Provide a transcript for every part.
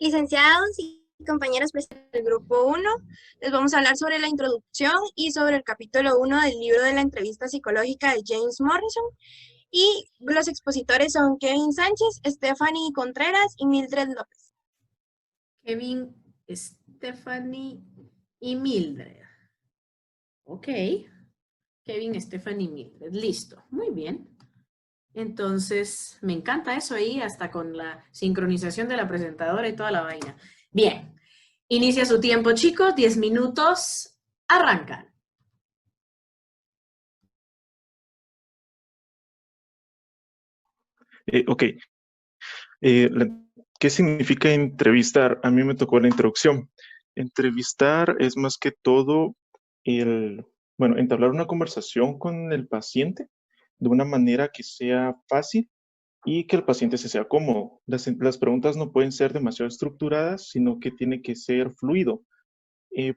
Licenciados y compañeros presentes del grupo 1, les vamos a hablar sobre la introducción y sobre el capítulo 1 del libro de la entrevista psicológica de James Morrison. Y los expositores son Kevin Sánchez, Stephanie Contreras y Mildred López. Kevin, Stephanie y Mildred. Ok. Kevin, Stephanie y Mildred. Listo. Muy bien. Entonces, me encanta eso ahí, hasta con la sincronización de la presentadora y toda la vaina. Bien. Inicia su tiempo, chicos. 10 minutos. Arrancan. Ok. ¿Qué significa entrevistar? A mí me tocó la introducción. Entrevistar es más que todo entablar una conversación con el paciente de una manera que sea fácil y que el paciente se sea cómodo. Las preguntas no pueden ser demasiado estructuradas, sino que tiene que ser fluido.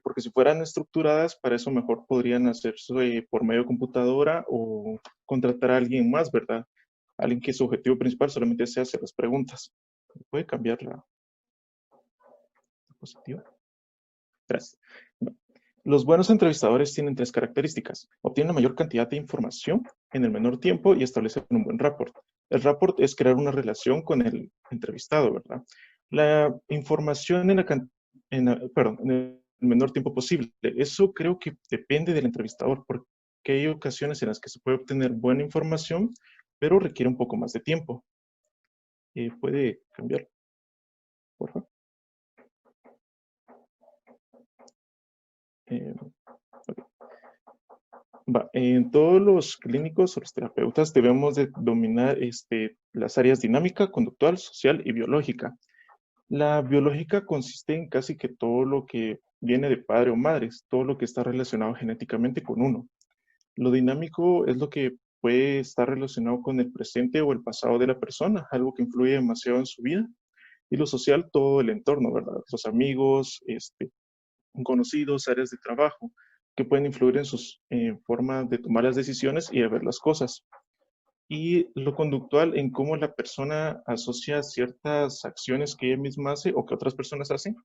Porque si fueran estructuradas, para eso mejor podrían hacerse por medio de computadora o contratar a alguien más, ¿verdad? Alguien que su objetivo principal solamente sea hacer las preguntas. ¿Puede cambiar la diapositiva? Gracias. Bueno, los buenos entrevistadores tienen tres características. Obtienen la mayor cantidad de información en el menor tiempo y establecen un buen rapport. El rapport es crear una relación con el entrevistado, ¿verdad? La información en el menor tiempo posible. Eso creo que depende del entrevistador, porque hay ocasiones en las que se puede obtener buena información, pero requiere un poco más de tiempo. ¿Puede cambiar, por favor? Ok. En todos los clínicos o los terapeutas debemos de dominar las áreas dinámica, conductual, social y biológica. La biológica consiste en casi que todo lo que viene de padre o madres, todo lo que está relacionado genéticamente con uno. Lo dinámico es lo que puede estar relacionado con el presente o el pasado de la persona, algo que influye demasiado en su vida. Y lo social, todo el entorno, ¿verdad? Los amigos, conocidos, áreas de trabajo, que pueden influir en sus formas de tomar las decisiones y de ver las cosas. Y lo conductual en cómo la persona asocia ciertas acciones que ella misma hace o que otras personas hacen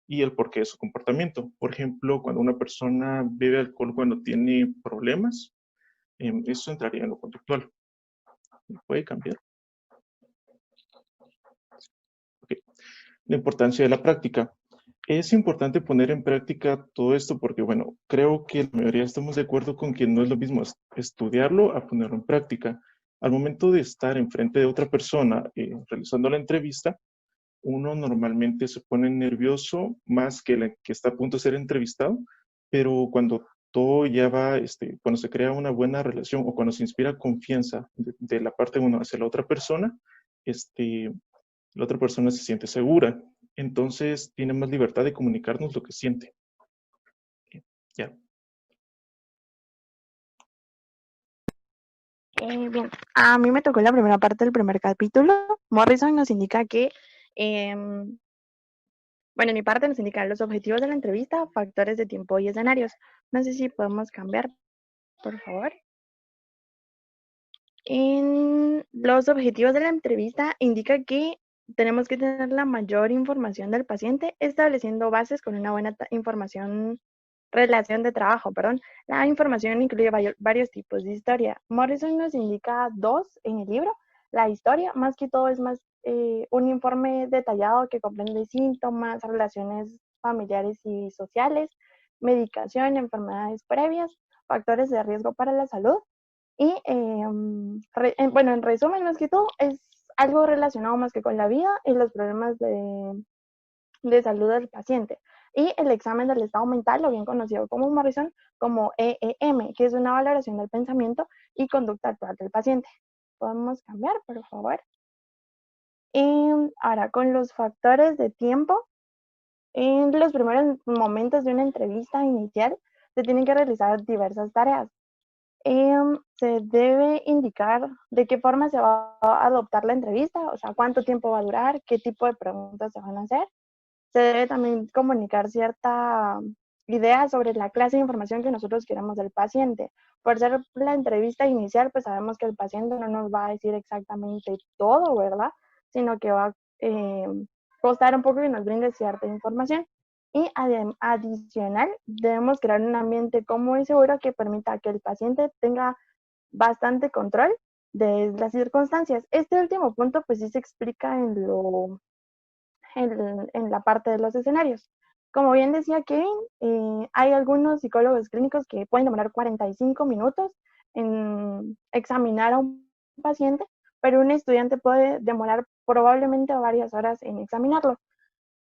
y el porqué de su comportamiento. Por ejemplo, cuando una persona bebe alcohol cuando tiene problemas, eso entraría en lo conductual. ¿Puede cambiar? Okay. La importancia de la práctica. Es importante poner en práctica todo esto porque, bueno, creo que la mayoría estamos de acuerdo con que no es lo mismo estudiarlo a ponerlo en práctica. Al momento de estar enfrente de otra persona realizando la entrevista, uno normalmente se pone nervioso más que el que está a punto de ser entrevistado, pero cuando todo ya va, cuando se crea una buena relación o cuando se inspira confianza de la parte de uno hacia la otra persona se siente segura. Entonces tiene más libertad de comunicarnos lo que siente. Ya. Bien, a mí me tocó la primera parte del primer capítulo. Morrison nos indica que, en mi parte nos indican los objetivos de la entrevista, factores de tiempo y escenarios. No sé si podemos cambiar, por favor. En los objetivos de la entrevista indica que tenemos que tener la mayor información del paciente, estableciendo bases con una buena relación de trabajo, perdón. La información incluye varios tipos de historia. Morrison nos indica dos en el libro. La historia, más que todo, es más un informe detallado que comprende síntomas, relaciones familiares y sociales, medicación, enfermedades previas, factores de riesgo para la salud. Y en resumen, más que todo, es algo relacionado más que con la vida y los problemas de salud del paciente. Y el examen del estado mental, lo bien conocido como Morrison, como EEM, que es una valoración del pensamiento y conducta actual del paciente. ¿Podemos cambiar, por favor? Y ahora, con los factores de tiempo, en los primeros momentos de una entrevista inicial, se tienen que realizar diversas tareas. Se debe indicar de qué forma se va a adoptar la entrevista, o sea, cuánto tiempo va a durar, qué tipo de preguntas se van a hacer. Se debe también comunicar cierta idea sobre la clase de información que nosotros queramos del paciente. Por ser la entrevista inicial, pues sabemos que el paciente no nos va a decir exactamente todo, ¿verdad? Sino que va costar un poco que nos brinde cierta información. Y adicional, debemos crear un ambiente cómodo y seguro que permita que el paciente tenga bastante control de las circunstancias. Este último punto pues sí se explica en la parte de los escenarios. Como bien decía Kevin, hay algunos psicólogos clínicos que pueden demorar 45 minutos en examinar a un paciente, pero un estudiante puede demorar probablemente varias horas en examinarlo.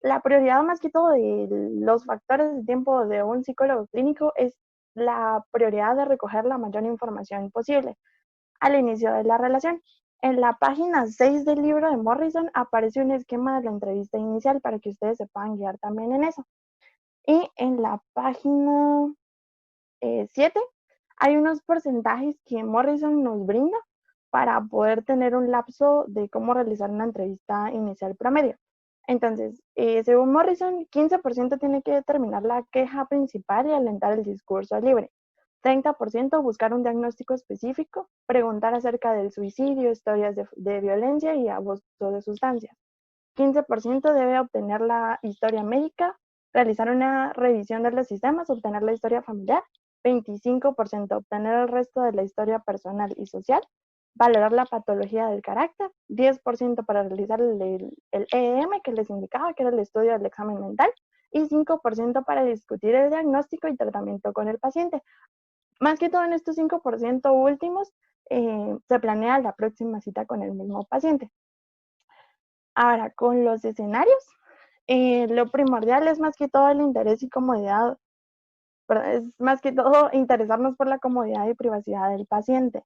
La prioridad más que todo de los factores de tiempo de un psicólogo clínico es la prioridad de recoger la mayor información posible al inicio de la relación. En la página 6 del libro de Morrison aparece un esquema de la entrevista inicial para que ustedes se puedan guiar también en eso. Y en la página 7 hay unos porcentajes que Morrison nos brinda para poder tener un lapso de cómo realizar una entrevista inicial promedio. Entonces, según Morrison, 15% tiene que determinar la queja principal y alentar el discurso libre. 30% buscar un diagnóstico específico, preguntar acerca del suicidio, historias de violencia y abuso de sustancias. 15% debe obtener la historia médica, realizar una revisión de los sistemas, obtener la historia familiar. 25% obtener el resto de la historia personal y social, valorar la patología del carácter. 10% para realizar el EEM que les indicaba, que era el estudio del examen mental, y 5% para discutir el diagnóstico y tratamiento con el paciente. Más que todo en estos 5% últimos, se planea la próxima cita con el mismo paciente. Ahora, con los escenarios, lo primordial es más que todo el interés y comodidad, es más que todo interesarnos por la comodidad y privacidad del paciente.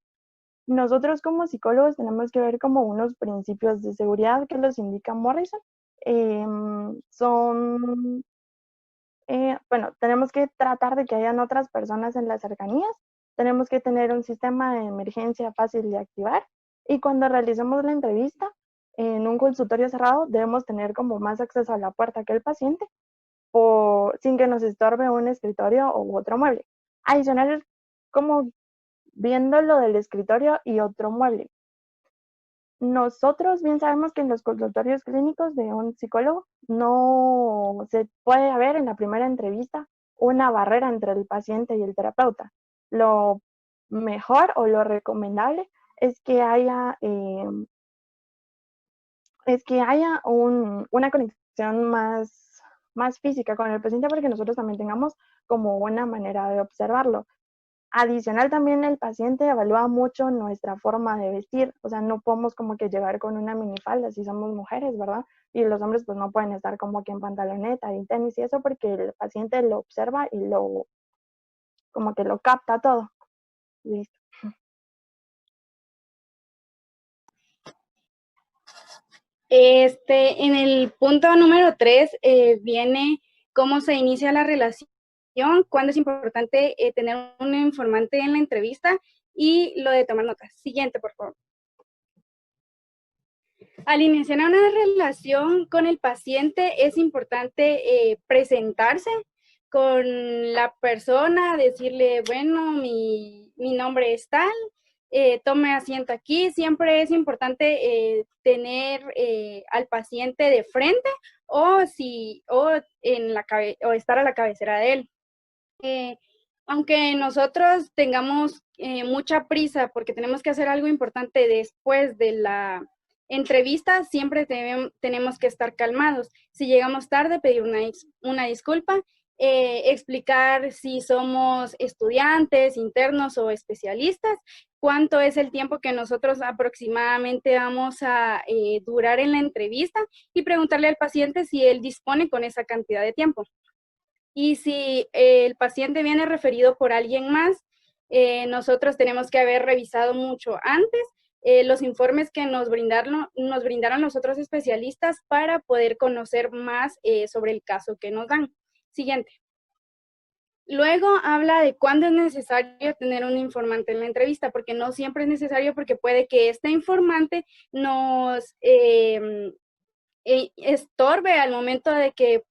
Nosotros como psicólogos tenemos que ver como unos principios de seguridad que los indica Morrison. Bueno, tenemos que tratar de que hayan otras personas en las cercanías, tenemos que tener un sistema de emergencia fácil de activar y cuando realicemos la entrevista en un consultorio cerrado debemos tener como más acceso a la puerta que el paciente sin que nos estorbe un escritorio u otro mueble. Adicional, como viendo lo del escritorio y otro mueble. Nosotros bien sabemos que en los consultorios clínicos de un psicólogo no se puede ver en la primera entrevista una barrera entre el paciente y el terapeuta. Lo mejor o lo recomendable es que haya, una conexión más física con el paciente para que nosotros también tengamos como una manera de observarlo. Adicional también el paciente evalúa mucho nuestra forma de vestir, o sea, no podemos como que llegar con una minifalda si somos mujeres, ¿verdad? Y los hombres pues no pueden estar como que en pantaloneta y tenis y eso porque el paciente lo observa y como que lo capta todo. Listo. En el punto número 3 viene cómo se inicia la relación, cuándo es importante tener un informante en la entrevista y lo de tomar notas. Siguiente, por favor. Al iniciar una relación con el paciente es importante presentarse con la persona, decirle, bueno, mi nombre es tal, tome asiento aquí. Siempre es importante tener al paciente de frente o estar a la cabecera de él. Aunque nosotros tengamos mucha prisa porque tenemos que hacer algo importante después de la entrevista, siempre tenemos que estar calmados. Si llegamos tarde, pedir una disculpa, explicar si somos estudiantes, internos o especialistas, cuánto es el tiempo que nosotros aproximadamente vamos a durar en la entrevista y preguntarle al paciente si él dispone con esa cantidad de tiempo. Y si el paciente viene referido por alguien más, nosotros tenemos que haber revisado mucho antes los informes que nos brindaron los otros especialistas para poder conocer más sobre el caso que nos dan. Siguiente. Luego habla de cuándo es necesario tener un informante en la entrevista, porque no siempre es necesario, porque puede que este informante nos estorbe al momento de que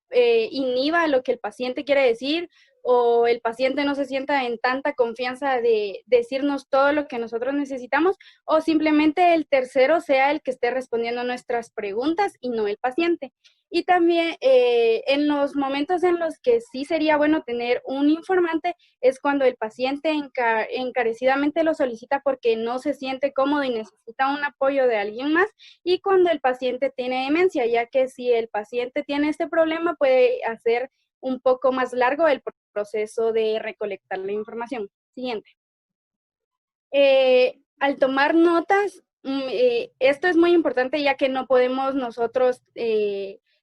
inhiba lo que el paciente quiere decir, o el paciente no se sienta en tanta confianza de decirnos todo lo que nosotros necesitamos, o simplemente el tercero sea el que esté respondiendo nuestras preguntas y no el paciente. Y también en los momentos en los que sí sería bueno tener un informante es cuando el paciente encarecidamente lo solicita porque no se siente cómodo y necesita un apoyo de alguien más, y cuando el paciente tiene demencia, ya que si el paciente tiene este problema puede hacer un poco más largo el proceso de recolectar la información. Siguiente. Al tomar notas, esto es muy importante ya que no podemos nosotros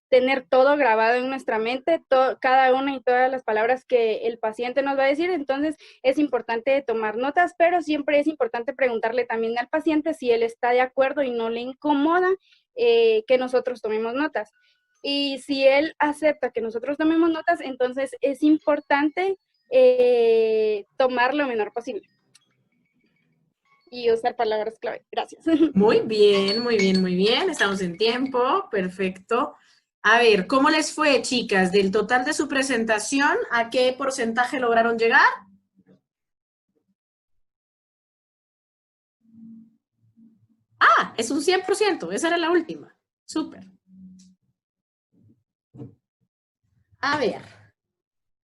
tener todo grabado en nuestra mente, cada una y todas las palabras que el paciente nos va a decir. Entonces es importante tomar notas, pero siempre es importante preguntarle también al paciente si él está de acuerdo y no le incomoda que nosotros tomemos notas. Y si él acepta que nosotros tomemos notas, entonces es importante tomar lo menor posible y usar palabras clave. Gracias. Muy bien, muy bien, muy bien. Estamos en tiempo. Perfecto. A ver, ¿cómo les fue, chicas? Del total de su presentación, ¿a qué porcentaje lograron llegar? Ah, es un 100%. Esa era la última. Súper. A ver.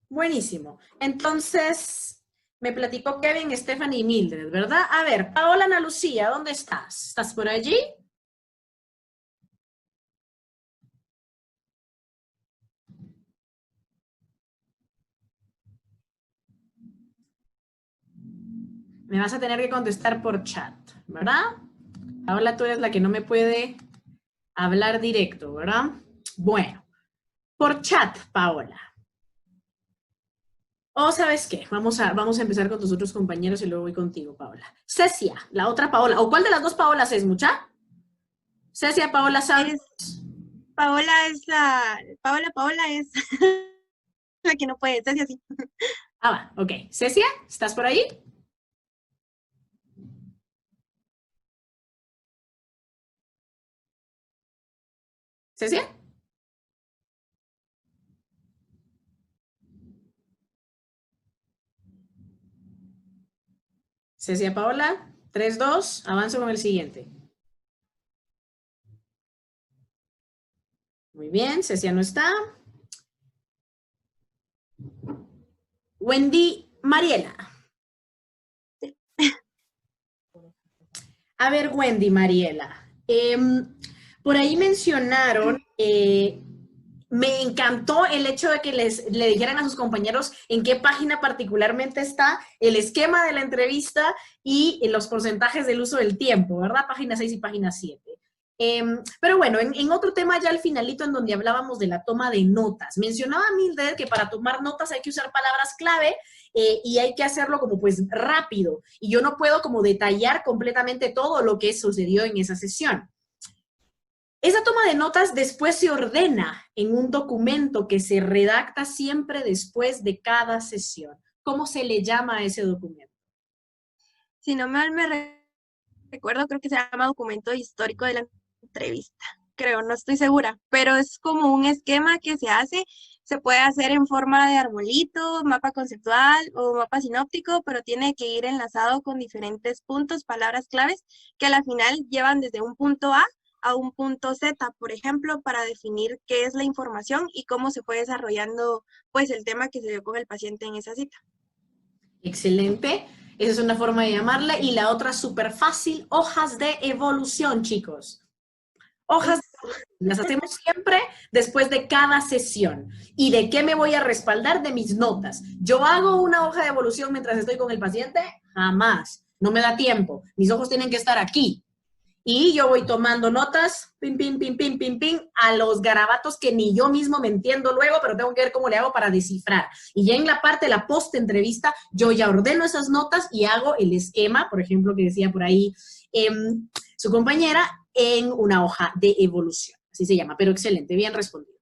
Buenísimo. Entonces, me platicó Kevin, Stephanie y Mildred, ¿verdad? A ver, Paola Ana Lucía, ¿dónde estás? ¿Estás por allí? Me vas a tener que contestar por chat, ¿verdad? Paola, tú eres la que no me puede hablar directo, ¿verdad? Bueno, por chat, Paola. O ¿sabes qué? Vamos a empezar con tus otros compañeros y luego voy contigo, Paola. Cecia, la otra Paola. ¿O cuál de las dos Paolas es, mucha? Cecia, Paola, ¿sabes? Paola es la que no puede, Cecia sí. Ah, va, ok. Cecia, ¿estás por ahí? ¿Cecia? Cecia, Paola, 3, 2, avanzo con el siguiente. Muy bien, Cecia no está. Wendy Mariela. A ver, Wendy Mariela. Por ahí mencionaron, me encantó el hecho de que le dijeran a sus compañeros en qué página particularmente está el esquema de la entrevista y los porcentajes del uso del tiempo, ¿verdad? Página 6 y página 7. Pero bueno, en otro tema ya al finalito en donde hablábamos de la toma de notas, mencionaba Mildred que para tomar notas hay que usar palabras clave y hay que hacerlo como pues rápido y yo no puedo como detallar completamente todo lo que sucedió en esa sesión. Esa toma de notas después se ordena en un documento que se redacta siempre después de cada sesión. ¿Cómo se le llama a ese documento? Si no mal me recuerdo, creo que se llama documento histórico de la entrevista. Creo, no estoy segura, pero es como un esquema que se hace, se puede hacer en forma de arbolito, mapa conceptual o mapa sinóptico, pero tiene que ir enlazado con diferentes puntos, palabras claves, que a la final llevan desde un punto A un punto Z, por ejemplo, para definir qué es la información y cómo se fue desarrollando pues el tema que se dio con el paciente en esa cita. Excelente. Esa es una forma de llamarla. Y la otra súper fácil, hojas de evolución, chicos. Hojas de evolución. Las hacemos siempre después de cada sesión. ¿Y de qué me voy a respaldar? De mis notas. ¿Yo hago una hoja de evolución mientras estoy con el paciente? Jamás. No me da tiempo. Mis ojos tienen que estar aquí. Y yo voy tomando notas, pim, pim, pim, pim, pim, pim, a los garabatos que ni yo mismo me entiendo luego, pero tengo que ver cómo le hago para descifrar. Y ya en la parte de la post-entrevista, yo ya ordeno esas notas y hago el esquema, por ejemplo, que decía por ahí su compañera, en una hoja de evolución. Así se llama, pero excelente, bien respondido.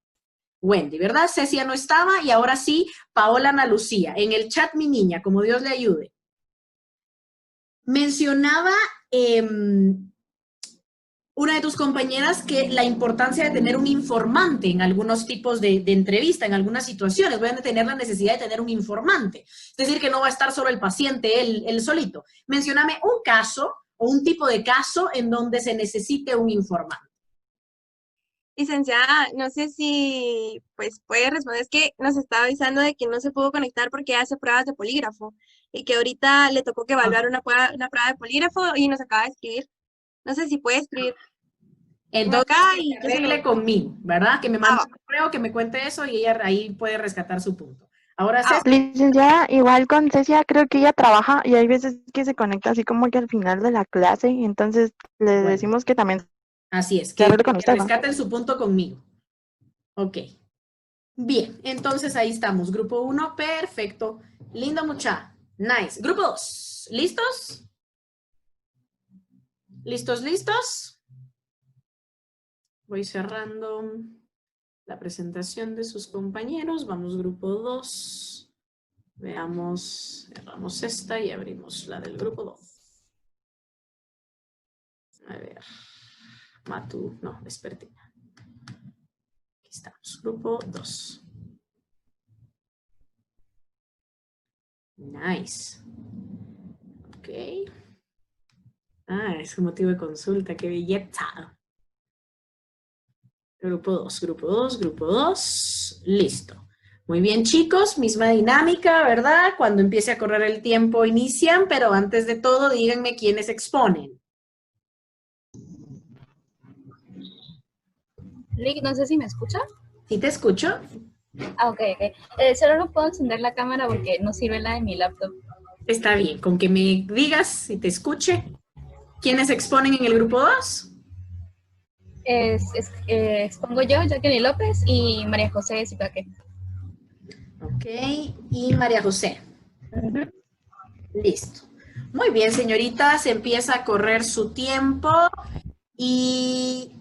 Wendy, ¿verdad? Cecia no estaba y ahora sí, Paola Ana Lucía. En el chat, mi niña, como Dios le ayude. Mencionaba una de tus compañeras que la importancia de tener un informante en algunos tipos de entrevista, en algunas situaciones, van a tener la necesidad de tener un informante. Es decir, que no va a estar solo el paciente, él solito. Mencióname un caso o un tipo de caso en donde se necesite un informante. Licenciada, no sé si pues puede responder, es que nos estaba avisando de que no se pudo conectar porque hace pruebas de polígrafo y que ahorita le tocó que evaluar una prueba de polígrafo y nos acaba de escribir. No sé si puede escribir Entonces, acá que y se yo se arregle lo... conmigo, ¿verdad? Que me mande Ah, un correo, que me cuente eso y ella ahí puede rescatar su punto. Ahora, ah, César, Licenciada, igual con Cecia, creo que ella trabaja y hay veces que se conecta así como que al final de la clase, y entonces le bueno, decimos que también así es, se arregle con que usted, ¿no? rescaten su punto conmigo. Ok. Bien, entonces ahí estamos. Grupo 1, perfecto. Lindo, mucha. Nice. Grupo 2, ¿listos? ¿Listos, listos? Voy cerrando la presentación de sus compañeros. Vamos, grupo 2. Veamos, cerramos esta y abrimos la del grupo 2. A ver, Matu, no, Despertina. Aquí estamos, grupo 2. Nice. Ok. Ah, es un motivo de consulta, qué belleza. Grupo 2, grupo 2, grupo 2. Listo. Muy bien, chicos, misma dinámica, ¿verdad? Cuando empiece a correr el tiempo inician, pero antes de todo díganme quiénes exponen. Lick, no sé si me escucha. ¿Sí te escucho? Ah, ok, ok. Solo no puedo encender la cámara porque no sirve la de mi laptop. Está bien, con que me digas si te escuche. ¿Quiénes exponen en el grupo 2? Expongo yo, Jacqueline López y María José Zipaque. Ok, y María José. Listo. Muy bien, señoritas, empieza a correr su tiempo y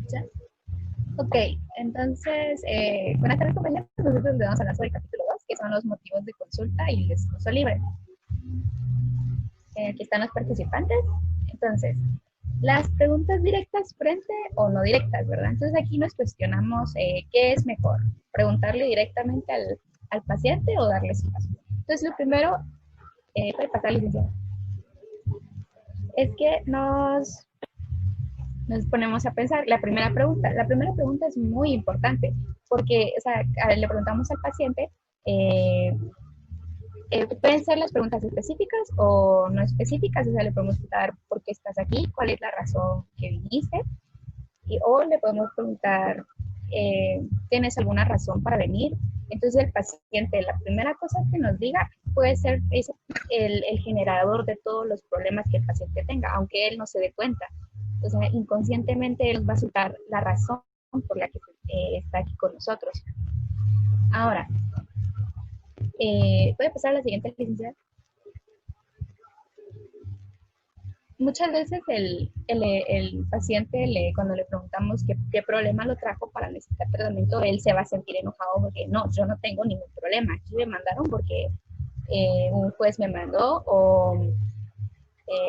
¿Ya? Ok, entonces, buenas tardes compañeros. Nosotros le vamos a hablar sobre el capítulo 2, que son los motivos de consulta y el discurso libre. Aquí están los participantes. Entonces, las preguntas directas frente o no directas, ¿verdad? Entonces aquí nos cuestionamos qué es mejor, preguntarle directamente al paciente o darle espacio. Entonces lo primero, puede pasar, licenciado, es que nos ponemos a pensar, la primera pregunta es muy importante, porque o sea, le preguntamos al paciente, pueden ser las preguntas específicas o no específicas, o sea, le podemos preguntar por qué estás aquí, cuál es la razón que viniste, o le podemos preguntar, ¿tienes alguna razón para venir? Entonces el paciente, la primera cosa que nos diga puede ser el generador de todos los problemas que el paciente tenga, aunque él no se dé cuenta. O sea, inconscientemente él va a soltar la razón por la que está aquí con nosotros. Ahora, ¿puede pasar a la siguiente, licenciada? Muchas veces el paciente, cuando le preguntamos qué problema lo trajo para necesitar tratamiento, él se va a sentir enojado porque no, yo no tengo ningún problema. Aquí me mandaron porque un juez me mandó o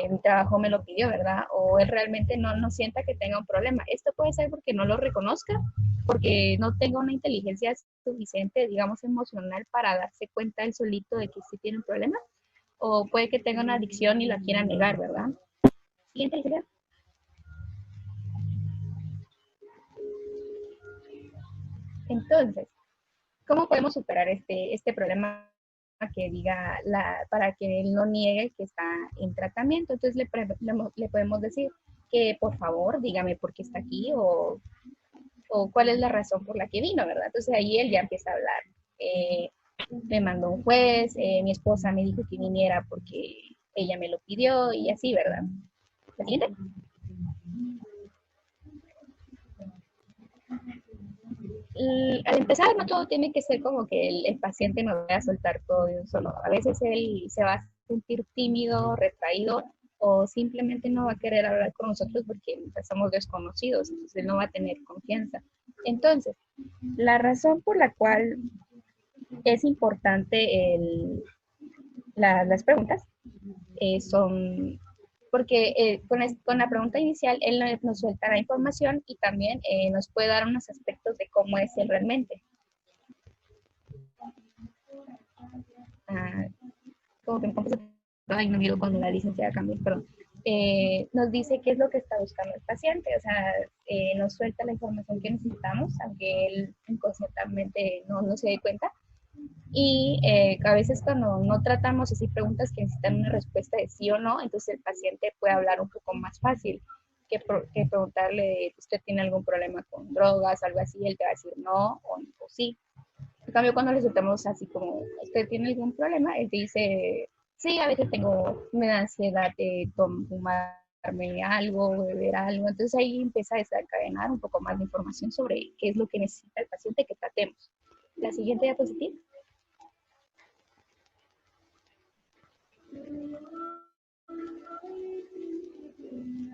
mi trabajo me lo pidió, ¿verdad? O él realmente no sienta que tenga un problema. Esto puede ser porque no lo reconozca, porque no tenga una inteligencia suficiente, digamos, emocional para darse cuenta él solito de que sí tiene un problema, o puede que tenga una adicción y la quiera negar, ¿verdad? Siguiente idea. Entonces, ¿cómo podemos superar este problema que diga para que él no niegue que está en tratamiento? Entonces le podemos decir que por favor dígame por qué está aquí o cuál es la razón por la que vino, ¿verdad? Entonces ahí él ya empieza a hablar. Me mandó un juez, mi esposa me dijo que viniera porque ella me lo pidió y así, ¿verdad? ¿La siguiente? Al empezar, no todo tiene que ser como que el paciente nos vaya a soltar todo de un solo. A veces él se va a sentir tímido, retraído, o simplemente no va a querer hablar con nosotros porque somos desconocidos, entonces no va a tener confianza. Entonces, la razón por la cual es importante las preguntas son, porque con la pregunta inicial él nos suelta la información y también nos puede dar unos aspectos de cómo es él realmente. Como que ay, no miro cuando la licenciada cambia, perdón. Nos dice qué es lo que está buscando el paciente, o sea, nos suelta la información que necesitamos, aunque él inconscientemente no se dé cuenta. Y a veces cuando no tratamos así preguntas que necesitan una respuesta de sí o no, entonces el paciente puede hablar un poco más fácil que preguntarle, ¿usted tiene algún problema con drogas, algo así? Él te va a decir no o sí. En cambio, cuando le soltamos así como, ¿usted tiene algún problema? Él te dice, sí, a veces me da ansiedad de fumarme algo, beber algo. Entonces ahí empieza a desencadenar un poco más de información sobre qué es lo que necesita el paciente que tratemos. La siguiente diapositiva.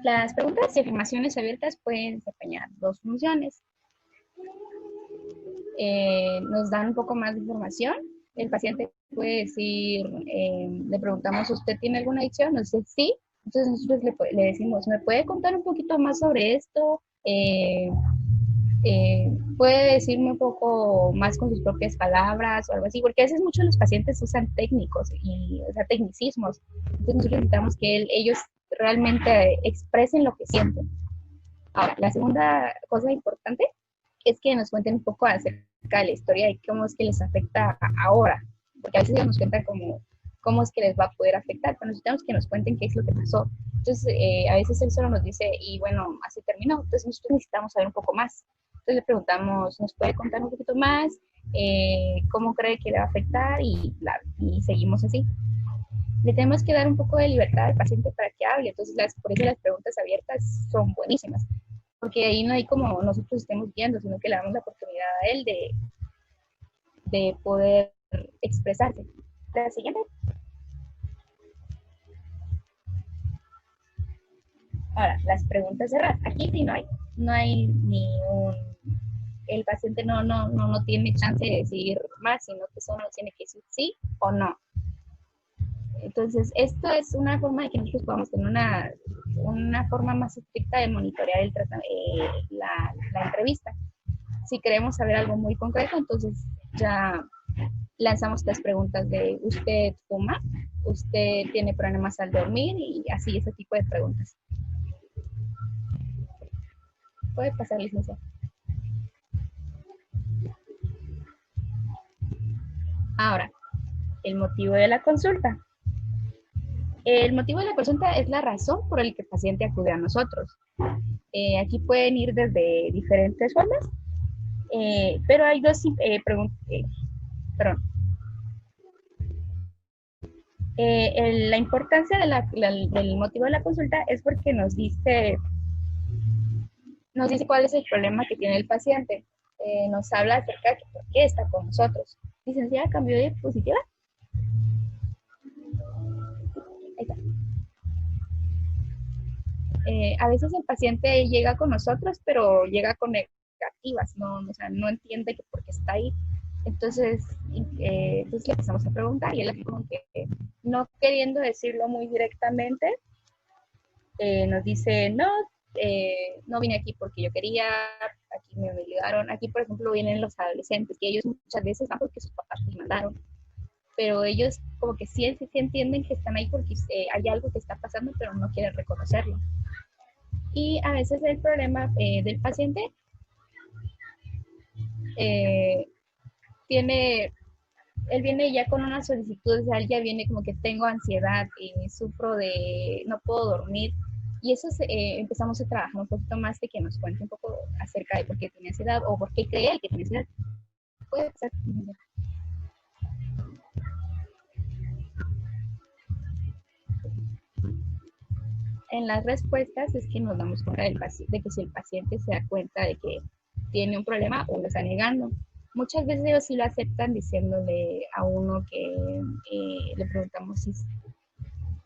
Las preguntas y afirmaciones abiertas pueden desempeñar dos funciones. Nos dan un poco más de información. El paciente puede decir, le preguntamos, ¿usted tiene alguna adicción? Nos dice sí. Entonces nosotros le decimos, ¿me puede contar un poquito más sobre esto? Puede decirme un poco más con sus propias palabras o algo así, porque a veces muchos de los pacientes usan técnicos o sea, tecnicismos. Entonces nosotros necesitamos que ellos realmente expresen lo que sienten. Ahora, la segunda cosa importante es que nos cuenten un poco acerca de la historia de cómo es que les afecta ahora, porque a veces ellos nos cuentan cómo es que les va a poder afectar, pero necesitamos que nos cuenten qué es lo que pasó. Entonces, a veces él solo nos dice, y bueno, así terminó, entonces nosotros necesitamos saber un poco más. Entonces le preguntamos, ¿nos puede contar un poquito más? ¿Cómo cree que le va a afectar? Y seguimos así. Le tenemos que dar un poco de libertad al paciente para que hable, entonces por eso las preguntas abiertas son buenísimas, porque ahí no hay como nosotros estemos guiando, sino que le damos la oportunidad a él de poder expresarse. La siguiente. Ahora, las preguntas cerradas. Aquí sí no hay ni el paciente no tiene chance de decir más, sino que solo tiene que decir sí o no. Entonces, esto es una forma de que nosotros podamos tener una forma más estricta de monitorear la entrevista. Si queremos saber algo muy concreto, entonces ya lanzamos las preguntas de ¿usted fuma? ¿Usted tiene problemas al dormir? Y así, ese tipo de preguntas. Puede pasar, licenciada. Ahora, el motivo de la consulta. El motivo de la consulta es la razón por la que el paciente acude a nosotros. Aquí pueden ir desde diferentes formas, pero hay dos preguntas. La importancia del motivo de la consulta es porque nos dice cuál es el problema que tiene el paciente. Nos habla acerca de por qué está con nosotros. Licenciada, ¿cambió de diapositiva? Ahí está. A veces el paciente llega con nosotros, pero llega con negativas, o sea, no entiende que por qué está ahí. Entonces le empezamos a preguntar y él como que no queriendo decirlo muy directamente, nos dice, no vine aquí porque yo quería, aquí me obligaron. Aquí, por ejemplo, vienen los adolescentes, que ellos muchas veces van porque sus papás los mandaron, pero ellos como que sí entienden que están ahí porque hay algo que está pasando, pero no quieren reconocerlo. Y a veces el problema del paciente él viene ya con una solicitud, o sea, él ya viene como que tengo ansiedad y sufro no puedo dormir. Y eso empezamos a trabajar un poquito más de que nos cuente un poco acerca de por qué tiene ansiedad o por qué cree él que tiene ansiedad. Puede ser. En las respuestas es que nos damos cuenta de que si el paciente se da cuenta de que tiene un problema o lo está negando. Muchas veces ellos sí lo aceptan diciéndole a uno que le preguntamos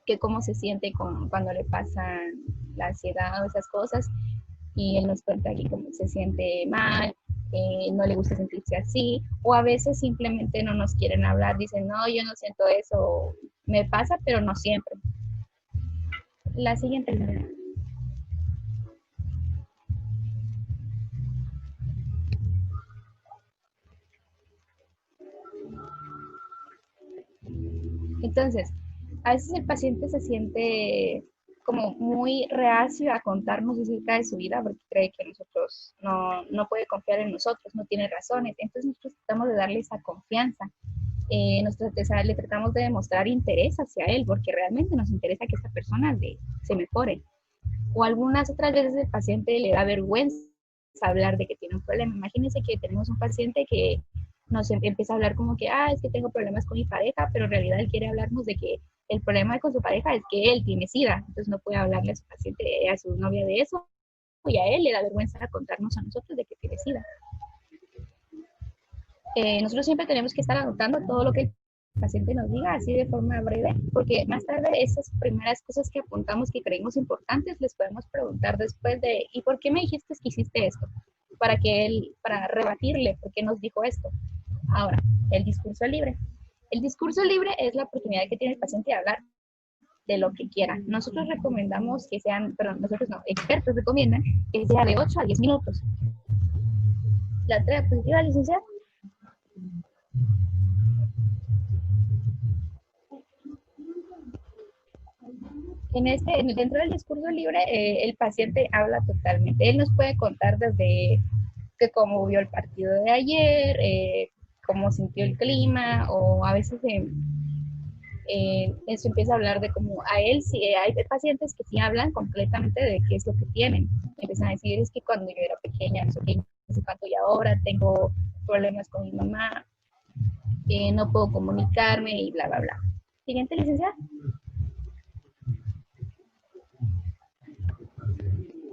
que cómo se siente cuando le pasan la ansiedad o esas cosas, y él nos cuenta que cómo se siente mal, no le gusta sentirse así, o a veces simplemente no nos quieren hablar, dicen, no, yo no siento eso, me pasa, pero no siempre. La siguiente línea. Entonces, a veces el paciente se siente como muy reacio a contarnos acerca de su vida porque cree que nosotros no puede confiar en nosotros, no tiene razones. Entonces nosotros tratamos de darle esa confianza. Le tratamos de demostrar interés hacia él porque realmente nos interesa que esta persona se mejore. O algunas otras veces el paciente le da vergüenza hablar de que tiene un problema. Imagínense que tenemos un paciente que nos empieza a hablar como que, es que tengo problemas con mi pareja, pero en realidad él quiere hablarnos de que el problema con su pareja es que él tiene SIDA, entonces no puede hablarle a su paciente, a su novia de eso, y a él le da vergüenza contarnos a nosotros de que tiene SIDA. Nosotros siempre tenemos que estar anotando todo lo que el paciente nos diga, así de forma breve, porque más tarde esas primeras cosas que apuntamos que creímos importantes, les podemos preguntar después de, ¿y por qué me dijiste que hiciste esto? Para rebatirle, ¿por qué nos dijo esto? Ahora, el discurso libre. El discurso libre es la oportunidad que tiene el paciente de hablar de lo que quiera. Nosotros recomendamos que sean, nosotros no, expertos recomiendan que sea de 8 a 10 minutos. La otra diapositiva, licenciada. Dentro del discurso libre, el paciente habla totalmente. Él nos puede contar desde que cómo vio el partido de ayer, cómo sintió el clima, o a veces eso empieza a hablar de cómo a él, sí, hay pacientes que sí hablan completamente de qué es lo que tienen. Empiezan a decir, es que cuando yo era pequeña, no sé cuánto y ahora tengo problemas con mi mamá, no puedo comunicarme y bla, bla, bla. Siguiente, licenciada.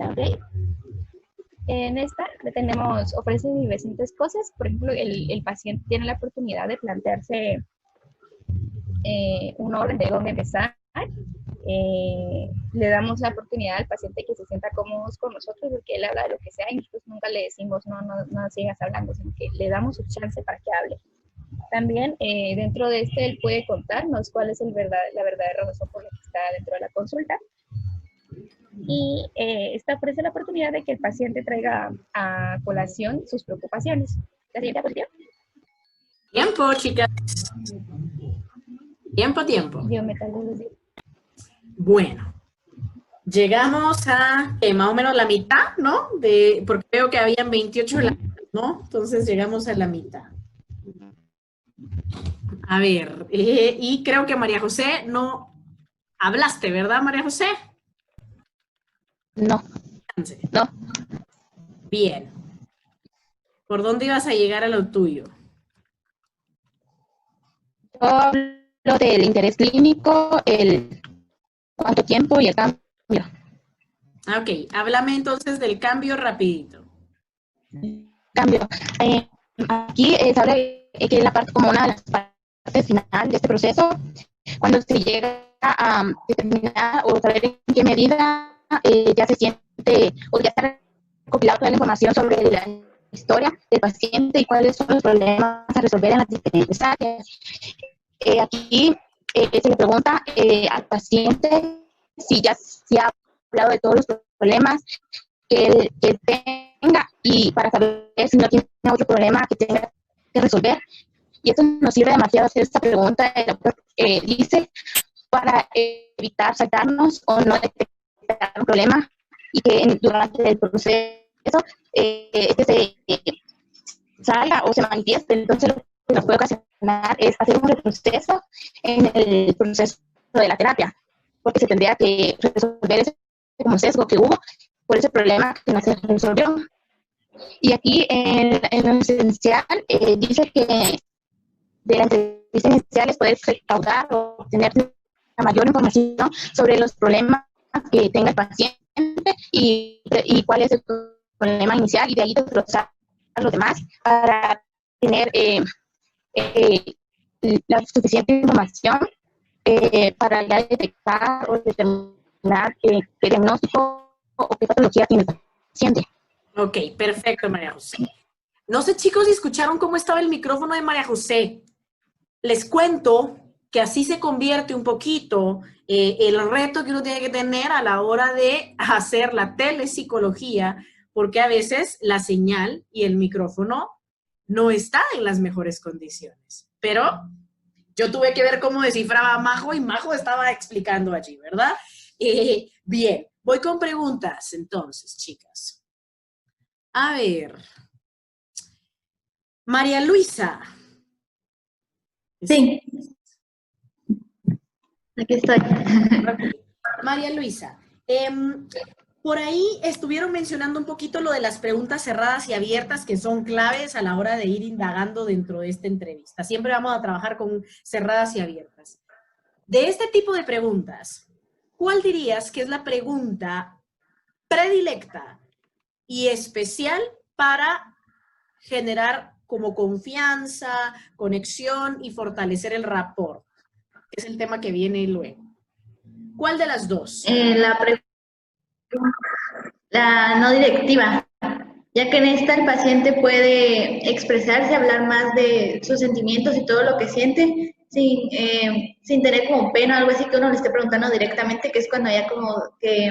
Okay. En esta tenemos, ofrecen diversas cosas. Por ejemplo, el paciente tiene la oportunidad de plantearse un orden de dónde empezar. Le damos la oportunidad al paciente que se sienta cómodo con nosotros porque él habla de lo que sea y nosotros nunca le decimos no sigas hablando, sino que le damos su chance para que hable. También dentro de él puede contarnos cuál es la verdadera razón por la que está dentro de la consulta. Y esta ofrece la oportunidad de que el paciente traiga a colación sus preocupaciones. ¿La siguiente diapositiva? Tiempo, chicas. Tiempo. Yo me tardo los días. Bueno, llegamos a más o menos la mitad, ¿no? Porque veo que habían 28 láminas, ¿no? Entonces llegamos a la mitad. A ver, y creo que María José no hablaste, ¿verdad, María José? No. Bien. ¿Por dónde ibas a llegar a lo tuyo? Yo hablo del interés clínico, el cuánto tiempo y el cambio. Ok, háblame entonces del cambio rapidito. Cambio. Aquí se habla que es la parte como una de las partes final de este proceso, cuando se llega a determinar o saber en qué medida ya se siente o ya está recopilado toda la información sobre la historia del paciente y cuáles son los problemas a resolver en las diferentes áreas. Aquí se le pregunta al paciente si ha hablado de todos los problemas que él tenga y para saber si no tiene otro problema que tenga que resolver. Y esto nos sirve demasiado hacer esta pregunta. El doctor dice para evitar saltarnos o no detectar un problema y que durante el proceso se salga o se manifieste. Entonces lo que nos puede ocasionar es hacer un retroceso en el proceso de la terapia, porque se tendría que resolver ese como sesgo que hubo por ese problema que no se resolvió. Y aquí en lo esencial dice que de la entrevista inicial es poder recaudar o obtener la mayor información sobre los problemas que tenga el paciente y cuál es el problema inicial y de ahí desglosar a los demás para tener la suficiente información para ya detectar o determinar qué diagnóstico o qué patología tiene el paciente. Ok, perfecto, María José. No sé, chicos, si escucharon cómo estaba el micrófono de María José. Les cuento que así se convierte un poquito el reto que uno tiene que tener a la hora de hacer la telepsicología, porque a veces la señal y el micrófono no está en las mejores condiciones. Pero yo tuve que ver cómo descifraba a Majo y Majo estaba explicando allí, ¿verdad? Bien, voy con preguntas entonces, chicas. A ver. María Luisa. Sí, aquí estoy. María Luisa, por ahí estuvieron mencionando un poquito lo de las preguntas cerradas y abiertas que son claves a la hora de ir indagando dentro de esta entrevista. Siempre vamos a trabajar con cerradas y abiertas. De este tipo de preguntas, ¿cuál dirías que es la pregunta predilecta y especial para generar como confianza, conexión y fortalecer el rapport? Es el tema que viene luego. ¿Cuál de las dos? La no directiva, ya que en esta el paciente puede expresarse, hablar más de sus sentimientos y todo lo que siente sin tener como pena o algo así que uno le esté preguntando directamente, que es cuando ya como que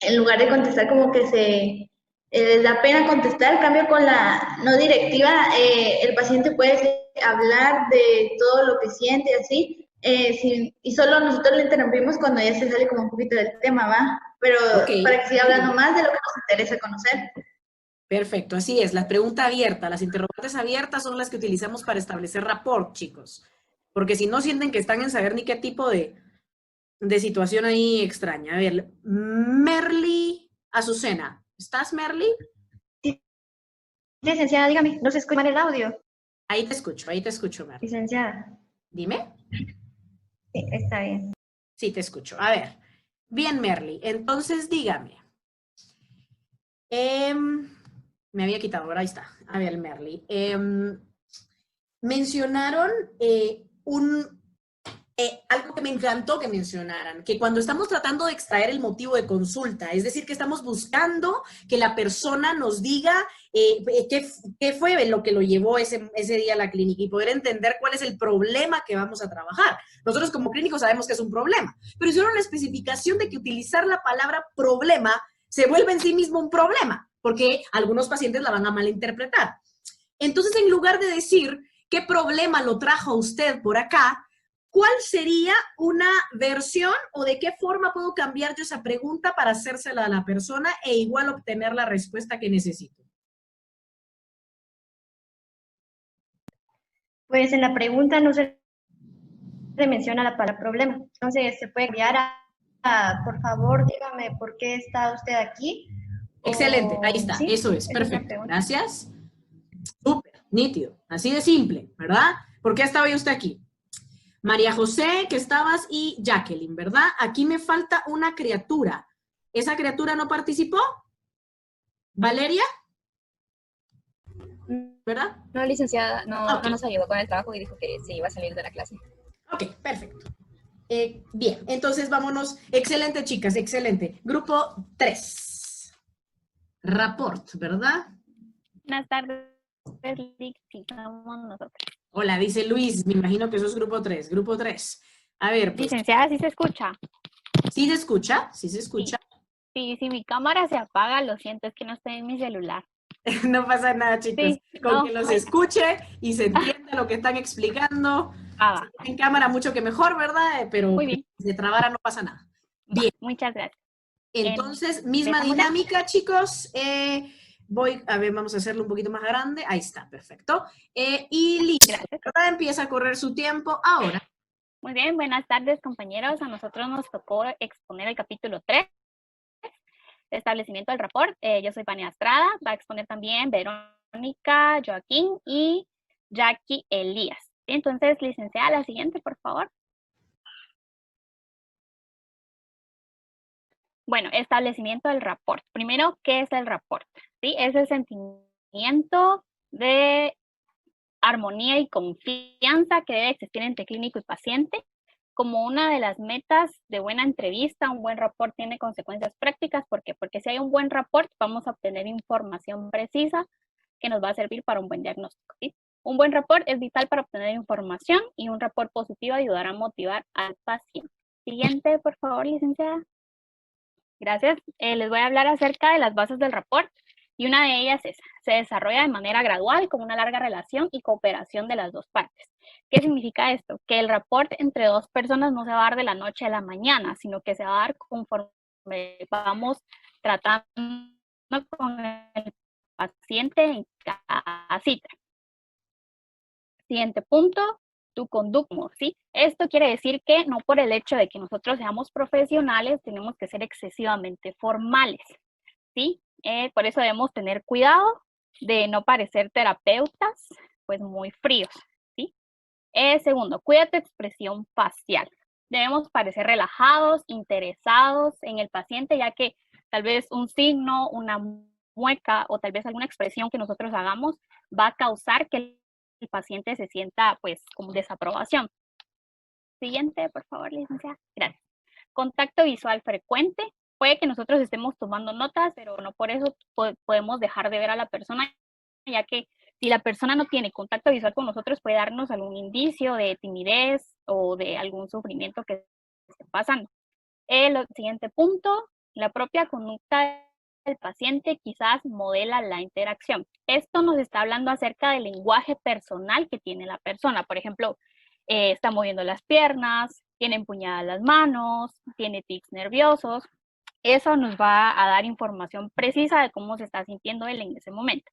en lugar de contestar como que les da pena contestar. En cambio con la no directiva el paciente puede hablar de todo lo que siente así. Y solo nosotros le interrumpimos cuando ya se sale como un poquito del tema, ¿va? Pero para que siga hablando más de lo que nos interesa conocer. Perfecto, así es. La pregunta abierta, las interrogantes abiertas son las que utilizamos para establecer rapport, chicos. Porque si no sienten que están en saber ni qué tipo de situación ahí extraña. A ver, Merly Azucena. ¿Estás, Merly? Sí, licenciada, dígame, no se escucha mal el audio. Ahí te escucho, Merly. Licenciada. Dime. Sí, está bien. Sí, te escucho. A ver. Bien, Merly. Entonces, dígame. Me había quitado, ahora ahí está. A ver, Merly. Mencionaron algo que me encantó que mencionaran, que cuando estamos tratando de extraer el motivo de consulta, es decir, que estamos buscando que la persona nos diga qué fue lo que lo llevó ese día a la clínica y poder entender cuál es el problema que vamos a trabajar. Nosotros como clínicos sabemos que es un problema, pero hicieron la especificación de que utilizar la palabra problema se vuelve en sí mismo un problema, porque algunos pacientes la van a malinterpretar. Entonces, en lugar de decir qué problema lo trajo a usted por acá, ¿cuál sería una versión o de qué forma puedo cambiar yo esa pregunta para hacérsela a la persona e igual obtener la respuesta que necesito? Pues en la pregunta no se menciona la palabra problema. Entonces se puede cambiar por favor, dígame por qué está usted aquí. Excelente, ahí está, ¿sí? eso es, perfecto. Gracias. Súper, nítido, así de simple, ¿verdad? ¿Por qué estaba usted aquí? María José, que estabas, y Jacqueline, ¿verdad? Aquí me falta una criatura. ¿Esa criatura no participó? ¿Valeria? ¿Verdad? No, licenciada, no, Okay. no nos ayudó con el trabajo y dijo que se iba a salir de la clase. Ok, perfecto. Bien, entonces vámonos. Excelente, chicas, excelente. Grupo 3. Rapport, ¿verdad? Buenas tardes, sí, somos nosotros. Hola, dice Luis, me imagino que eso es grupo 3. Grupo 3. A ver, pues. Licenciada, ¿sí se escucha? ¿Sí se escucha? ¿Sí se escucha? Sí, si mi cámara se apaga, lo siento, es que no estoy en mi celular. No pasa nada, chicos. Sí, Con no. que los escuche y se entienda lo que están explicando. Va. En cámara mucho que mejor, ¿verdad? Pero Muy bien. si se trabara no pasa nada. Va, Bien. muchas gracias. Entonces, misma ¿empezamos dinámica, chicos. Voy, a ver, vamos a hacerlo un poquito más grande. Ahí está, perfecto. Y listo. Gracias. ¿Verdad? Empieza a correr su tiempo ahora. Muy bien, buenas tardes, compañeros. A nosotros nos tocó exponer el capítulo 3, establecimiento del rapport. Yo soy Vania Estrada, va a exponer también Verónica, Joaquín y Jackie Elías. Entonces, licenciada, la siguiente, por favor. Bueno, establecimiento del rapport. Primero, ¿qué es el rapport? ¿Sí? Es el sentimiento de armonía y confianza que debe existir entre clínico y paciente. Como una de las metas de buena entrevista, un buen rapport tiene consecuencias prácticas. ¿Por qué? Porque si hay un buen rapport, vamos a obtener información precisa que nos va a servir para un buen diagnóstico, ¿sí? Un buen rapport es vital para obtener información y un rapport positivo ayudará a motivar al paciente. Siguiente, por favor, licenciada. Gracias. Les voy a hablar acerca de las bases del rapport y una de ellas es, se desarrolla de manera gradual con una larga relación y cooperación de las dos partes. ¿Qué significa esto? Que el rapport entre dos personas no se va a dar de la noche a la mañana, sino que se va a dar conforme vamos tratando con el paciente en cada cita. Siguiente punto, tu conducta, ¿sí? Esto quiere decir que no por el hecho de que nosotros seamos profesionales tenemos que ser excesivamente formales, ¿sí? Por eso debemos tener cuidado de no parecer terapeutas, pues muy fríos, ¿sí? Segundo, cuida tu expresión facial. Debemos parecer relajados, interesados en el paciente, ya que tal vez un signo, una mueca o tal vez alguna expresión que nosotros hagamos va a causar que el paciente se sienta pues con desaprobación. Siguiente, por favor, licenciada. Gracias. Contacto visual frecuente. Puede que nosotros estemos tomando notas, pero no por eso podemos dejar de ver a la persona, ya que si la persona no tiene contacto visual con nosotros, puede darnos algún indicio de timidez o de algún sufrimiento que esté pasando. El siguiente punto, la propia conducta del paciente quizás modela la interacción. Esto nos está hablando acerca del lenguaje personal que tiene la persona. Por ejemplo, está moviendo las piernas, tiene empuñadas las manos, tiene tics nerviosos. Eso nos va a dar información precisa de cómo se está sintiendo él en ese momento.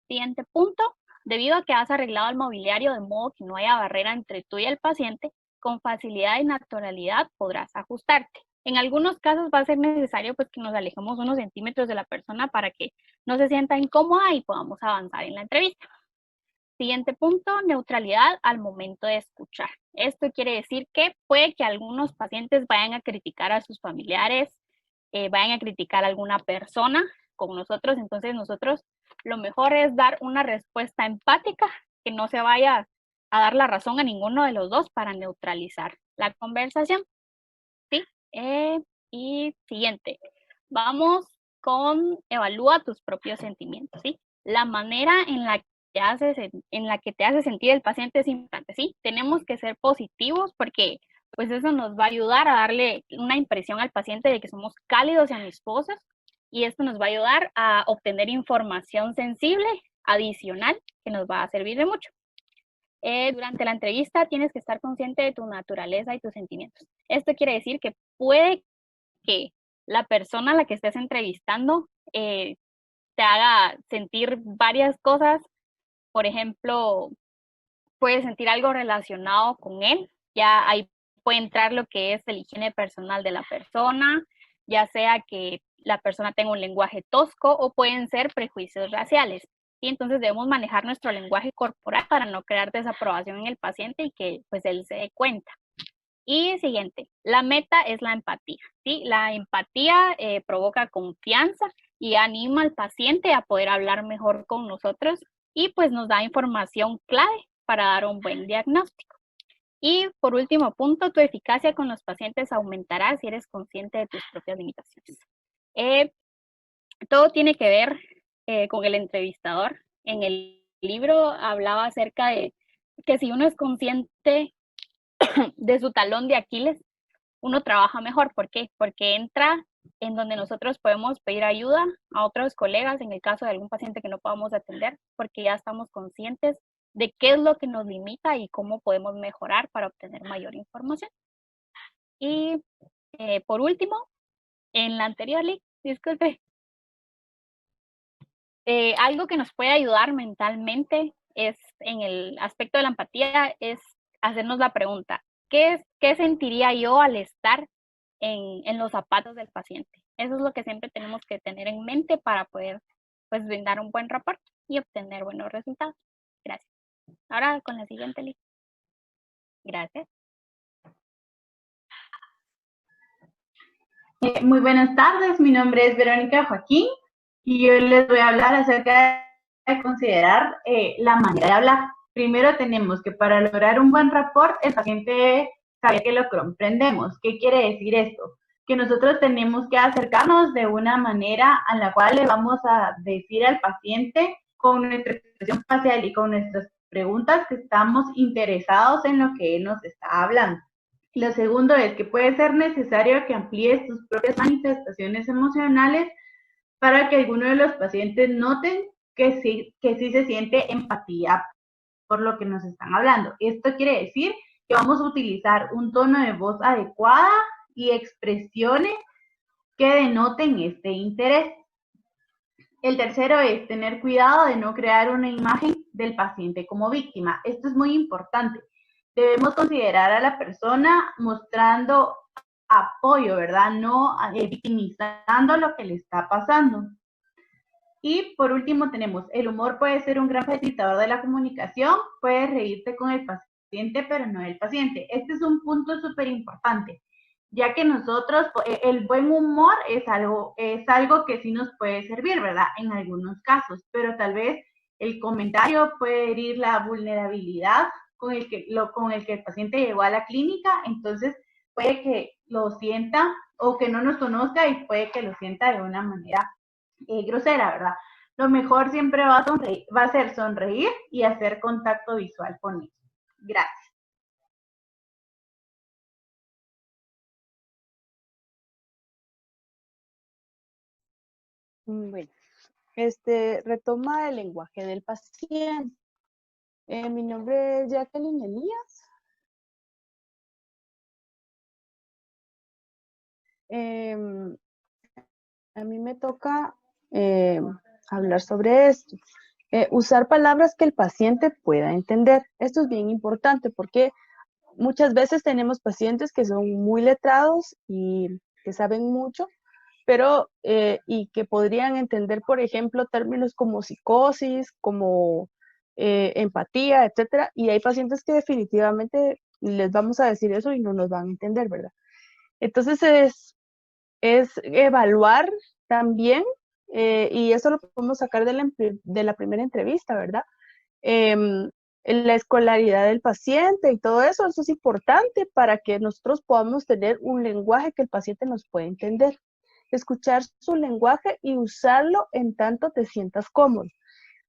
Siguiente punto, debido a que has arreglado el mobiliario de modo que no haya barrera entre tú y el paciente, con facilidad y naturalidad podrás ajustarte. En algunos casos va a ser necesario pues que nos alejemos unos centímetros de la persona para que no se sienta incómoda y podamos avanzar en la entrevista. Siguiente punto, neutralidad al momento de escuchar. Esto quiere decir que puede que algunos pacientes vayan a criticar a sus familiares, vayan a criticar a alguna persona con nosotros, entonces nosotros lo mejor es dar una respuesta empática, que no se vaya a dar la razón a ninguno de los dos para neutralizar la conversación. ¿Sí? Y siguiente, vamos con evalúa tus propios sentimientos, ¿sí? La manera en la que te hace sentir el paciente es importante, ¿sí? Tenemos que ser positivos porque pues eso nos va a ayudar a darle una impresión al paciente de que somos cálidos y amistosos y esto nos va a ayudar a obtener información sensible adicional que nos va a servir de mucho. Durante la entrevista tienes que estar consciente de tu naturaleza y tus sentimientos. Esto quiere decir que puede que la persona a la que estés entrevistando te haga sentir varias cosas. Por ejemplo, puedes sentir algo relacionado con él. Ya ahí puede entrar lo que es el higiene personal de la persona, ya sea que la persona tenga un lenguaje tosco o pueden ser prejuicios raciales. Y entonces debemos manejar nuestro lenguaje corporal para no crear desaprobación en el paciente y que pues él se dé cuenta. Y siguiente, la meta es la empatía, ¿sí? La empatía provoca confianza y anima al paciente a poder hablar mejor con nosotros y pues nos da información clave para dar un buen diagnóstico. Y por último punto, tu eficacia con los pacientes aumentará si eres consciente de tus propias limitaciones. Todo tiene que ver con el entrevistador. En el libro hablaba acerca de que si uno es consciente de su talón de Aquiles, uno trabaja mejor. ¿Por qué? Porque entra en donde nosotros podemos pedir ayuda a otros colegas en el caso de algún paciente que no podamos atender, porque ya estamos conscientes de qué es lo que nos limita y cómo podemos mejorar para obtener mayor información. Y por último, en la anterior link, disculpe, algo que nos puede ayudar mentalmente es, en el aspecto de la empatía, es hacernos la pregunta, ¿qué sentiría yo al estar en los zapatos del paciente? Eso es lo que siempre tenemos que tener en mente para poder pues brindar un buen reporte y obtener buenos resultados. Gracias. Ahora con la siguiente lista. Gracias. Muy buenas tardes, mi nombre es Verónica Joaquín y yo les voy a hablar acerca de considerar la manera de hablar. Primero tenemos que para lograr un buen rapport, el paciente sabe que lo comprendemos. ¿Qué quiere decir esto? Que nosotros tenemos que acercarnos de una manera a la cual le vamos a decir al paciente con nuestra expresión facial y con nuestras preguntas que estamos interesados en lo que él nos está hablando. Lo segundo es que puede ser necesario que amplíes tus propias manifestaciones emocionales para que alguno de los pacientes noten que sí se siente empatía por lo que nos están hablando. Esto quiere decir que vamos a utilizar un tono de voz adecuada y expresiones que denoten este interés. El tercero es tener cuidado de no crear una imagen del paciente como víctima. Esto es muy importante. Debemos considerar a la persona mostrando apoyo, ¿verdad? No victimizando lo que le está pasando. Y por último tenemos, el humor puede ser un gran facilitador de la comunicación, puedes reírte con el paciente, pero no el paciente. Este es un punto súper importante, ya que nosotros, el buen humor es algo que sí nos puede servir, ¿verdad? En algunos casos, pero tal vez el comentario puede herir la vulnerabilidad con el que el paciente llegó a la clínica, entonces puede que lo sienta o que no nos conozca y puede que lo sienta de una manera grosera, ¿verdad? Lo mejor siempre va a ser sonreír y hacer contacto visual con él. Gracias. Bueno, retoma el lenguaje del paciente. Mi nombre es Jacqueline Elías. A mí me toca hablar sobre esto. Usar palabras que el paciente pueda entender. Esto es bien importante porque muchas veces tenemos pacientes que son muy letrados y que saben mucho, pero y que podrían entender, por ejemplo, términos como psicosis, como empatía, etcétera, y hay pacientes que definitivamente les vamos a decir eso y no nos van a entender, ¿verdad? Entonces es evaluar también, y eso lo podemos sacar de la primera entrevista, ¿verdad? La escolaridad del paciente y todo eso es importante para que nosotros podamos tener un lenguaje que el paciente nos pueda entender. Escuchar su lenguaje y usarlo en tanto te sientas cómodo.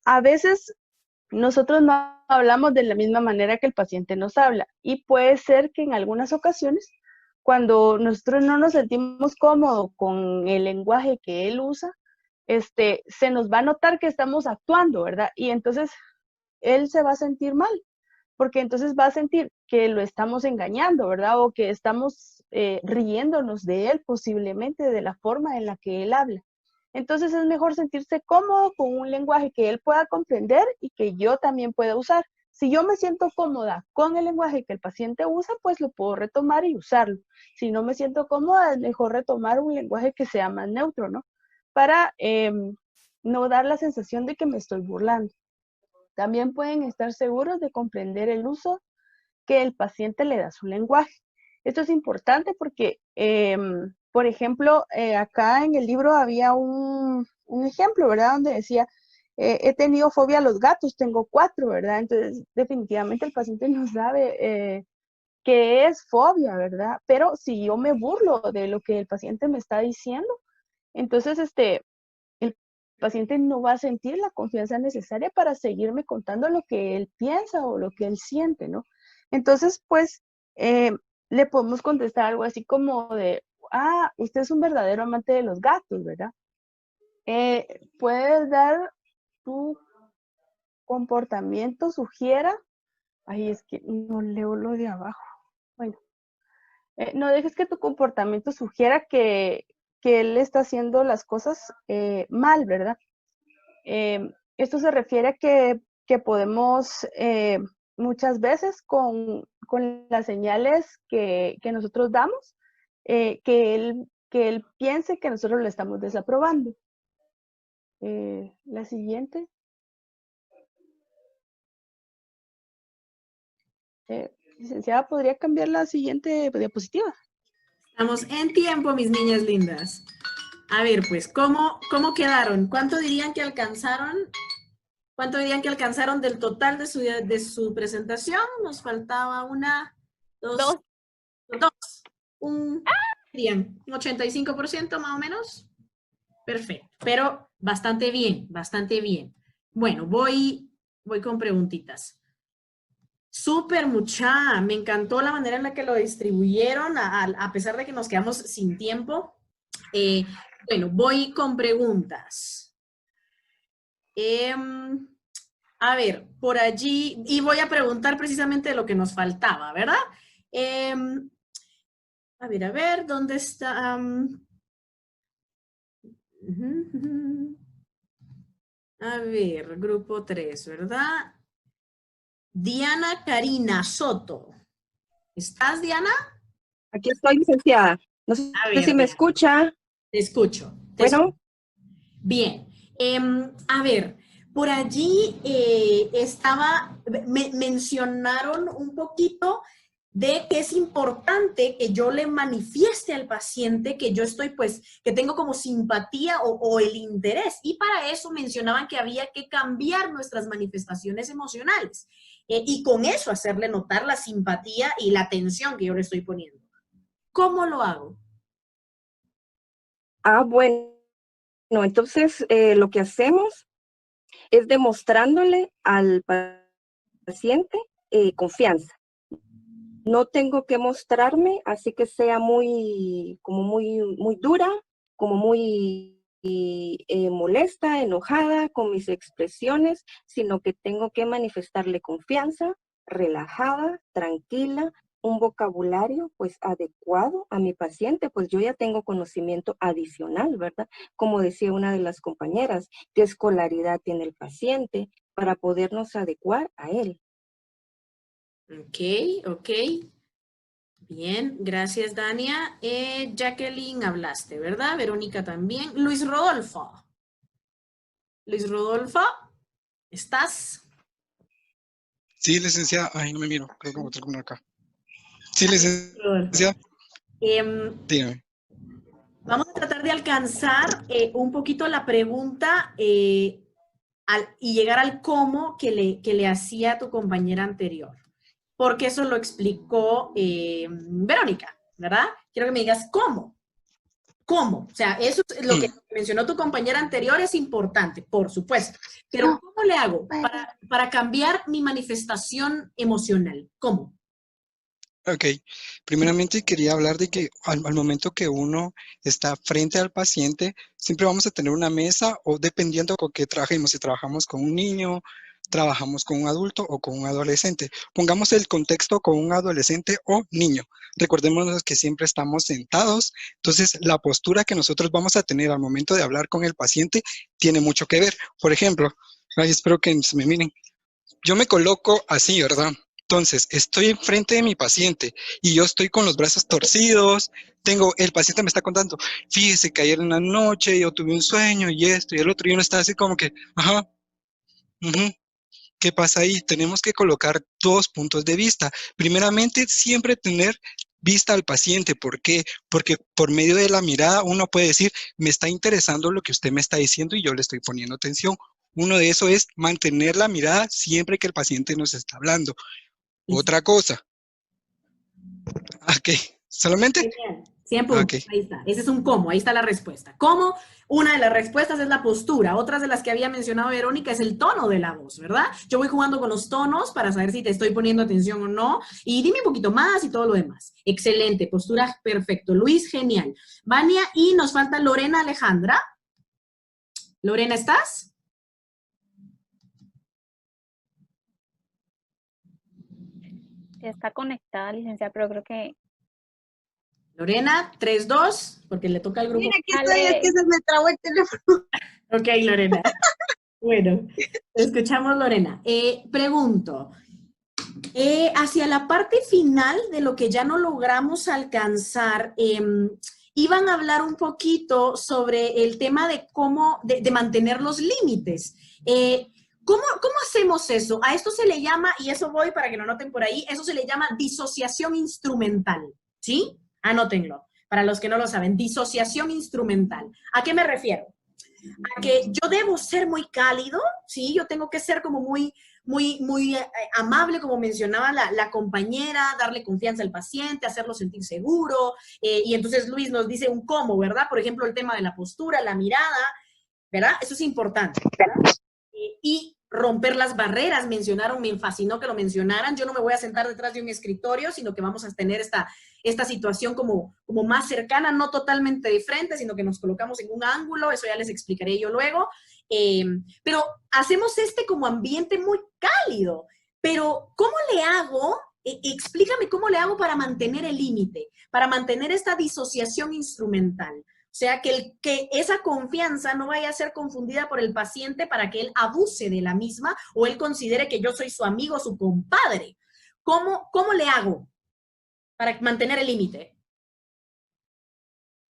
A veces nosotros no hablamos de la misma manera que el paciente nos habla y puede ser que en algunas ocasiones, cuando nosotros no nos sentimos cómodos con el lenguaje que él usa, se nos va a notar que estamos actuando, ¿verdad? Y entonces él se va a sentir mal, porque entonces va a sentir que lo estamos engañando, ¿verdad? O que estamos riéndonos de él posiblemente de la forma en la que él habla. Entonces es mejor sentirse cómodo con un lenguaje que él pueda comprender y que yo también pueda usar. Si yo me siento cómoda con el lenguaje que el paciente usa, pues lo puedo retomar y usarlo. Si no me siento cómoda, es mejor retomar un lenguaje que sea más neutro, ¿no? Para no dar la sensación de que me estoy burlando. También pueden estar seguros de comprender el uso que el paciente le da a su lenguaje. Esto es importante porque, por ejemplo, acá en el libro había un ejemplo, ¿verdad? Donde decía, he tenido fobia a los gatos, tengo 4, ¿verdad? Entonces, definitivamente el paciente no sabe qué es fobia, ¿verdad? Pero si yo me burlo de lo que el paciente me está diciendo, entonces, el paciente no va a sentir la confianza necesaria para seguirme contando lo que él piensa o lo que él siente, ¿no? Entonces, pues, le podemos contestar algo así como de, usted es un verdadero amante de los gatos, ¿verdad? Puedes dar tu comportamiento sugiera, es que no leo lo de abajo, bueno, no dejes que tu comportamiento sugiera que él está haciendo las cosas mal, ¿verdad? Esto se refiere a que podemos muchas veces con las señales que nosotros damos, que él piense que nosotros le estamos desaprobando. La siguiente. Licenciada, ¿podría cambiar la siguiente diapositiva? Estamos en tiempo, mis niñas lindas. A ver, pues, ¿cómo quedaron? ¿Cuánto dirían que alcanzaron? ¿Cuánto dirían que alcanzaron del total de su presentación? Nos faltaba una, dos. Dirían, un 85% más o menos. Perfecto, pero bastante bien, bastante bien. Bueno, voy con preguntitas. Súper, mucha. Me encantó la manera en la que lo distribuyeron, a pesar de que nos quedamos sin tiempo. Bueno, voy con preguntas. A ver, por allí, y voy a preguntar precisamente de lo que nos faltaba, ¿verdad? A ver, ¿dónde está? A ver, grupo 3, ¿verdad? Diana Karina Soto. ¿Estás, Diana? Aquí estoy, licenciada. No sé A ver, si me escucha. Te escucho. Bueno. Bien. A ver, por allí mencionaron un poquito de que es importante que yo le manifieste al paciente que yo estoy, pues, que tengo como simpatía o el interés. Y para eso mencionaban que había que cambiar nuestras manifestaciones emocionales. Y con eso hacerle notar la simpatía y la atención que yo le estoy poniendo. ¿Cómo lo hago? Bueno, entonces lo que hacemos es demostrándole al paciente confianza. No tengo que mostrarme así que sea muy dura, como muy molesta, enojada con mis expresiones, sino que tengo que manifestarle confianza, relajada, tranquila, un vocabulario pues adecuado a mi paciente, pues yo ya tengo conocimiento adicional, ¿verdad? Como decía una de las compañeras, qué escolaridad tiene el paciente para podernos adecuar a él. Ok. Bien, gracias, Dania. Jacqueline, hablaste, ¿verdad? Verónica también. Luis Rodolfo. Luis Rodolfo, ¿estás? Sí, licenciada. Ay, no me miro. Creo que voy a tener acá. Sí, licenciada. Dígame. Vamos a tratar de alcanzar un poquito la pregunta y llegar al cómo que le hacía tu compañera anterior. Porque eso lo explicó Verónica, ¿verdad? Quiero que me digas cómo. ¿Cómo? O sea, eso es lo que mencionó tu compañera anterior, es importante, por supuesto. Pero ¿cómo le hago para cambiar mi manifestación emocional? ¿Cómo? Ok, primeramente quería hablar de que al momento que uno está frente al paciente, siempre vamos a tener una mesa o dependiendo con qué trabajemos, si trabajamos con un niño, trabajamos con un adulto o con un adolescente. Pongamos el contexto con un adolescente o niño. Recordemos que siempre estamos sentados, entonces la postura que nosotros vamos a tener al momento de hablar con el paciente tiene mucho que ver. Por ejemplo, espero que se me miren. Yo me coloco así, ¿verdad? Entonces, estoy enfrente de mi paciente y yo estoy con los brazos torcidos, el paciente me está contando, fíjese que ayer en la noche yo tuve un sueño y esto y el otro, y uno está así como que, ajá, ¿qué pasa ahí? Tenemos que colocar dos puntos de vista. Primeramente, siempre tener vista al paciente. ¿Por qué? Porque por medio de la mirada uno puede decir, me está interesando lo que usted me está diciendo y yo le estoy poniendo atención. Uno de eso es mantener la mirada siempre que el paciente nos está hablando. Otra cosa. Ok, ¿solamente? Genial. 100 puntos. Okay. Ahí está. Ese es un cómo. Ahí está la respuesta. ¿Cómo? Una de las respuestas es la postura. Otras de las que había mencionado Verónica es el tono de la voz, ¿verdad? Yo voy jugando con los tonos para saber si te estoy poniendo atención o no. Y dime un poquito más y todo lo demás. Excelente. Postura perfecto. Luis, genial. Vania, y nos falta Lorena Alejandra. Lorena, ¿estás? Está conectada, licenciada, pero creo que... Lorena, 3-2, porque le toca al grupo. Mira, aquí estoy, es que se me trabó el teléfono. Ok, Lorena. Bueno, escuchamos, Lorena. Pregunto, hacia la parte final de lo que ya no logramos alcanzar, iban a hablar un poquito sobre el tema de cómo, de mantener los límites. ¿Cómo hacemos eso? A esto se le llama, y eso voy para que lo noten por ahí, eso se le llama disociación instrumental, ¿sí? Anótenlo, para los que no lo saben, disociación instrumental. ¿A qué me refiero? A que yo debo ser muy cálido, ¿sí? Yo tengo que ser como muy amable, como mencionaba la compañera, darle confianza al paciente, hacerlo sentir seguro, y entonces Luis nos dice un cómo, ¿verdad? Por ejemplo, el tema de la postura, la mirada, ¿verdad? Eso es importante, ¿verdad? y romper las barreras. Me fascinó que lo mencionaran. Yo no me voy a sentar detrás de un escritorio, sino que vamos a tener esta situación como más cercana, no totalmente de frente, sino que nos colocamos en un ángulo, eso ya les explicaré yo luego. Pero hacemos como ambiente muy cálido. Pero, ¿cómo le hago? Explícame cómo le hago para mantener el límite, para mantener esta disociación instrumental. O sea, que esa confianza no vaya a ser confundida por el paciente para que él abuse de la misma o él considere que yo soy su amigo, su compadre. ¿Cómo le hago para mantener el límite?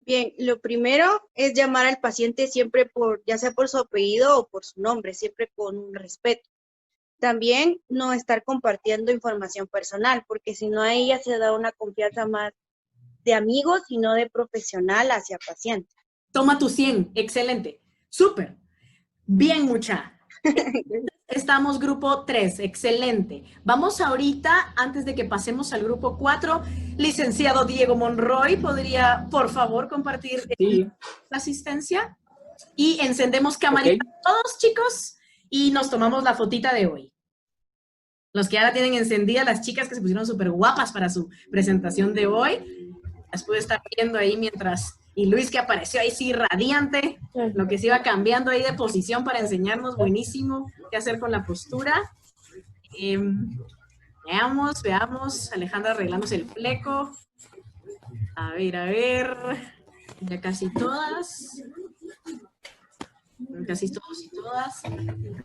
Bien, lo primero es llamar al paciente siempre ya sea por su apellido o por su nombre, siempre con un respeto. También no estar compartiendo información personal, porque si no ahí ya se da una confianza más de amigos y no de profesional hacia paciente. Toma tu 100, excelente, súper. Bien, mucha. Estamos grupo 3, excelente. Vamos ahorita, antes de que pasemos al grupo 4, licenciado Diego Monroy, ¿podría, por favor, compartir la asistencia? Y encendemos camarita todos, chicos, y nos tomamos la fotita de hoy. Los que ya la tienen encendida, las chicas que se pusieron súper guapas para su presentación de hoy, las pude estar viendo ahí mientras... Y Luis, que apareció ahí sí radiante, lo que se iba cambiando ahí de posición para enseñarnos, buenísimo, qué hacer con la postura. Veamos, Alejandra arreglándose el fleco. A ver, ya casi todas. Casi todos y todas.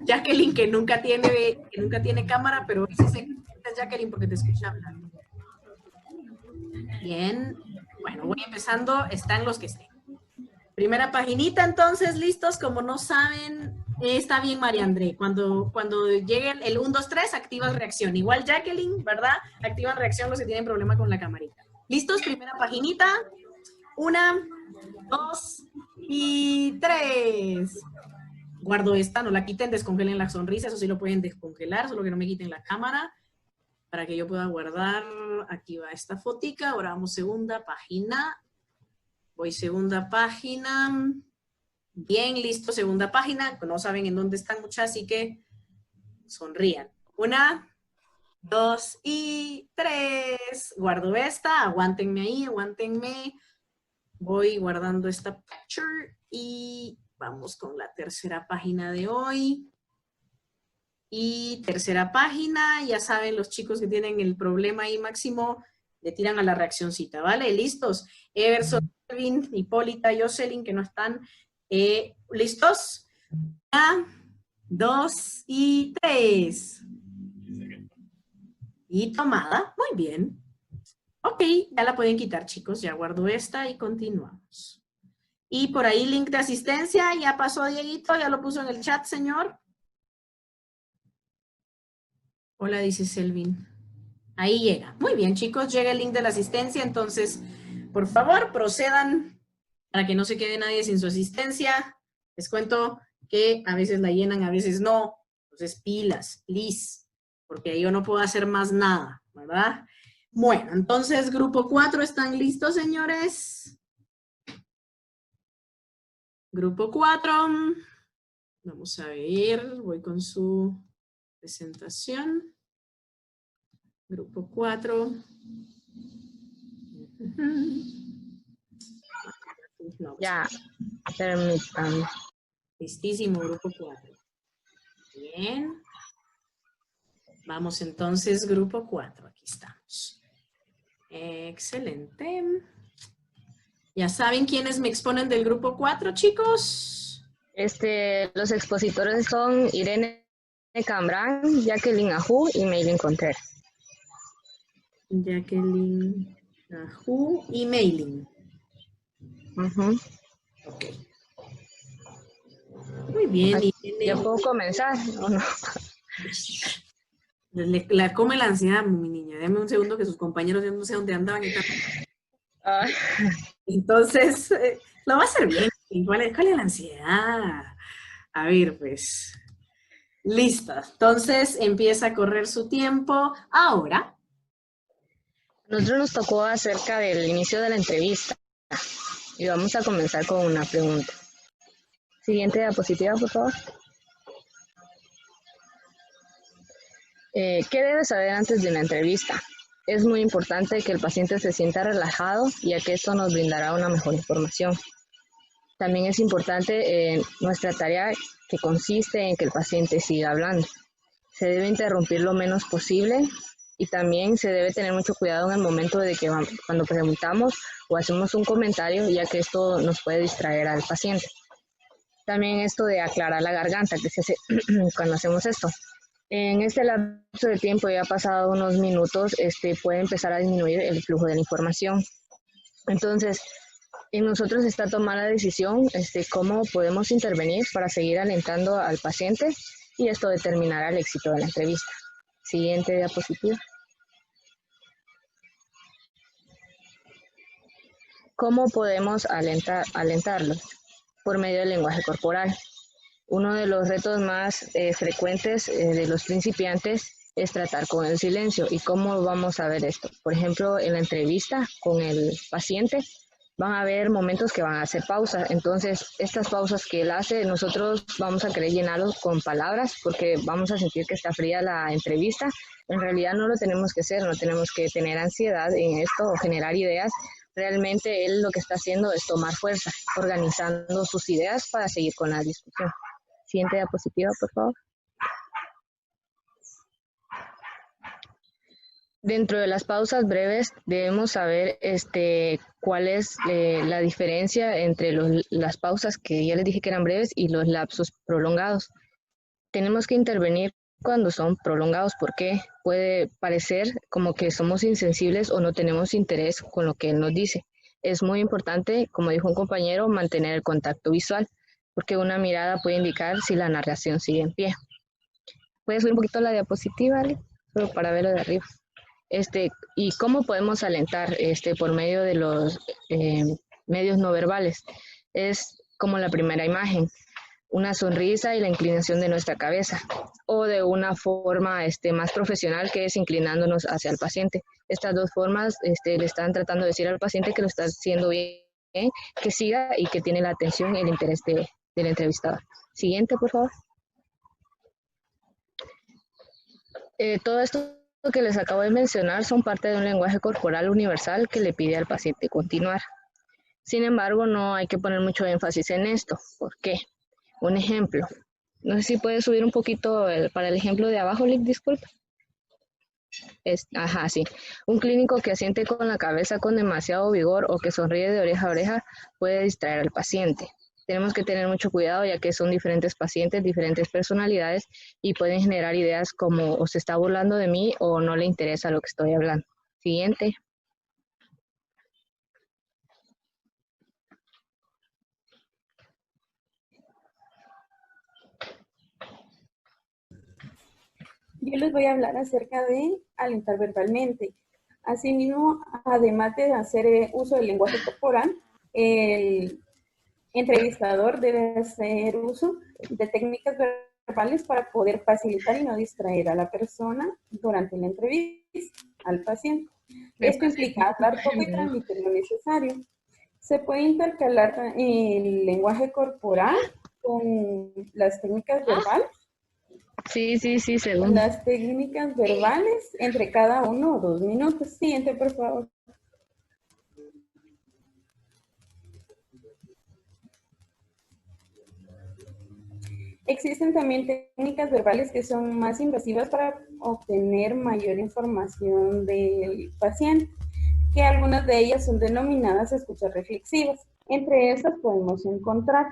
Jacqueline, que nunca tiene cámara, pero hoy sí se cuenta, Jacqueline, porque te escucha hablar. Bien. Bueno, voy empezando, están los que estén. Primera paginita, entonces, listos. Como no saben, está bien, María André. Cuando llegue el 1, 2, 3, activas reacción. Igual Jacqueline, ¿verdad? Activan reacción los que tienen problema con la camarita. ¿Listos? Primera paginita. 1, 2 y 3. Guardo esta, no la quiten, descongelen la sonrisa. Eso sí lo pueden descongelar, solo que no me quiten la cámara, para que yo pueda guardar. Aquí va esta fotica. Ahora vamos segunda página. Voy segunda página. Bien, listo, segunda página. No saben en dónde están muchas, así que sonrían. 1, 2 y 3. Guardo esta. Aguántenme ahí, aguántenme. Voy guardando esta picture y vamos con la tercera página de hoy. Y tercera página, ya saben, los chicos que tienen el problema ahí máximo, le tiran a la reaccioncita, ¿vale? ¿Listos? Everson, Kevin, Hipólita, Jocelyn, que no están. ¿Listos? 1, 2 y 3. Y tomada. Muy bien. Ok, ya la pueden quitar, chicos. Ya guardo esta y continuamos. Y por ahí link de asistencia. Ya pasó Dieguito, ya lo puso en el chat, señor. Hola, dice Selvin. Ahí llega. Muy bien, chicos, llega el link de la asistencia. Entonces, por favor, procedan para que no se quede nadie sin su asistencia. Les cuento que a veces la llenan, a veces no. Entonces, pilas, please, porque yo no puedo hacer más nada, ¿verdad? Bueno, entonces, grupo 4, ¿están listos, señores? Grupo 4. Vamos a ver, voy con su presentación. Grupo 4. Ya, permítanme. Listísimo, grupo 4. Bien. Vamos entonces, grupo 4. Aquí estamos. Excelente. ¿Ya saben quiénes me exponen del grupo 4, chicos? Los expositores son Irene Cambrán, Jacqueline Ajú y Maylin Contreras. Jacqueline Ajú y Maylin. Ok. Muy bien. ¿Ya puedo comenzar o no? La come la ansiedad, mi niña. Dame un segundo que sus compañeros yo no sé dónde andaban. Entonces, lo va a hacer bien. ¿Cuál es la ansiedad? A ver, pues. Lista. Entonces, empieza a correr su tiempo. Ahora. Nosotros nos tocó acerca del inicio de la entrevista. Y vamos a comenzar con una pregunta. Siguiente diapositiva, por favor. ¿Qué debe saber antes de una entrevista? Es muy importante que el paciente se sienta relajado, ya que esto nos brindará una mejor información. También es importante nuestra tarea, que consiste en que el paciente siga hablando. Se debe interrumpir lo menos posible y también se debe tener mucho cuidado en el momento de que cuando preguntamos o hacemos un comentario, ya que esto nos puede distraer al paciente. También esto de aclarar la garganta, que se hace cuando hacemos esto. En este lapso de tiempo, ya pasado unos minutos, puede empezar a disminuir el flujo de la información. Entonces, en nosotros está tomar la decisión cómo podemos intervenir para seguir alentando al paciente, y esto determinará el éxito de la entrevista. Siguiente diapositiva. ¿Cómo podemos alentarlos? Por medio del lenguaje corporal. Uno de los retos más frecuentes de los principiantes es tratar con el silencio. ¿Y cómo vamos a ver esto? Por ejemplo, en la entrevista con el paciente van a haber momentos que van a hacer pausas. Entonces, estas pausas que él hace, nosotros vamos a querer llenarlos con palabras porque vamos a sentir que está fría la entrevista. En realidad no lo tenemos que hacer, no tenemos que tener ansiedad en esto o generar ideas. Realmente él lo que está haciendo es tomar fuerza, organizando sus ideas para seguir con la discusión. Siguiente diapositiva, por favor. Dentro de las pausas breves debemos saber cuál es la diferencia entre las pausas que ya les dije que eran breves y los lapsos prolongados. Tenemos que intervenir cuando son prolongados porque puede parecer como que somos insensibles o no tenemos interés con lo que él nos dice. Es muy importante, como dijo un compañero, mantener el contacto visual, porque una mirada puede indicar si la narración sigue en pie. ¿Puedes subir un poquito la diapositiva, Ale? Solo para verlo de arriba. ¿Y cómo podemos alentar por medio de los medios no verbales? Es como la primera imagen, una sonrisa y la inclinación de nuestra cabeza, o de una forma más profesional, que es inclinándonos hacia el paciente. Estas dos formas le están tratando de decir al paciente que lo está haciendo bien, que siga y que tiene la atención y el interés del entrevistador. Siguiente, por favor. Todo esto que les acabo de mencionar son parte de un lenguaje corporal universal que le pide al paciente continuar. Sin embargo, no hay que poner mucho énfasis en esto. ¿Por qué? Un ejemplo. No sé si puedes subir un poquito para el ejemplo de abajo, Lick, disculpa. Ajá, sí. Un clínico que asiente con la cabeza con demasiado vigor o que sonríe de oreja a oreja puede distraer al paciente. Tenemos que tener mucho cuidado, ya que son diferentes pacientes, diferentes personalidades, y pueden generar ideas como o se está burlando de mí o no le interesa lo que estoy hablando. Siguiente. Yo les voy a hablar acerca de alentar verbalmente. Asimismo, además de hacer uso del lenguaje corporal, el entrevistador debe hacer uso de técnicas verbales para poder facilitar y no distraer a la persona durante la entrevista al paciente. Esto implica hablar poco y transmitir lo necesario. Se puede intercalar el lenguaje corporal con las técnicas verbales. Sí, según. Las técnicas verbales entre cada 1 o 2 minutos. Siguiente, por favor. Existen también técnicas verbales que son más invasivas para obtener mayor información del paciente, que algunas de ellas son denominadas escuchas reflexivas. Entre estas podemos encontrar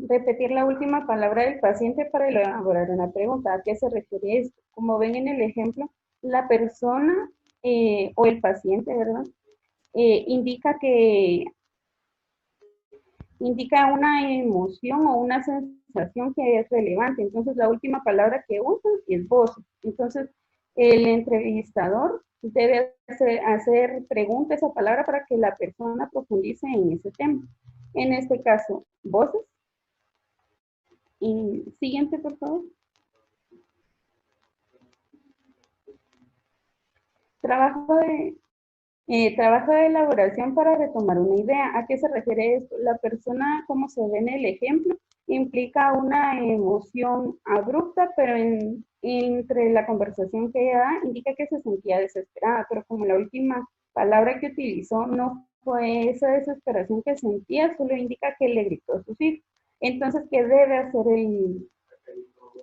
repetir la última palabra del paciente para elaborar una pregunta. ¿A qué se refiere esto? Como ven en el ejemplo, la persona o el paciente, ¿verdad? Indica una emoción o una sensación que es relevante. Entonces, la última palabra que usa es voz. Entonces, el entrevistador debe hacer preguntas a esa palabra para que la persona profundice en ese tema. En este caso, voces. Y siguiente, por favor. Trabajo de elaboración para retomar una idea. ¿A qué se refiere esto? La persona, como se ve en el ejemplo, implica una emoción abrupta, pero entre la conversación que ella da, indica que se sentía desesperada, pero como la última palabra que utilizó no fue esa desesperación que sentía, solo indica que le gritó a sus hijos. Entonces, ¿qué debe hacer el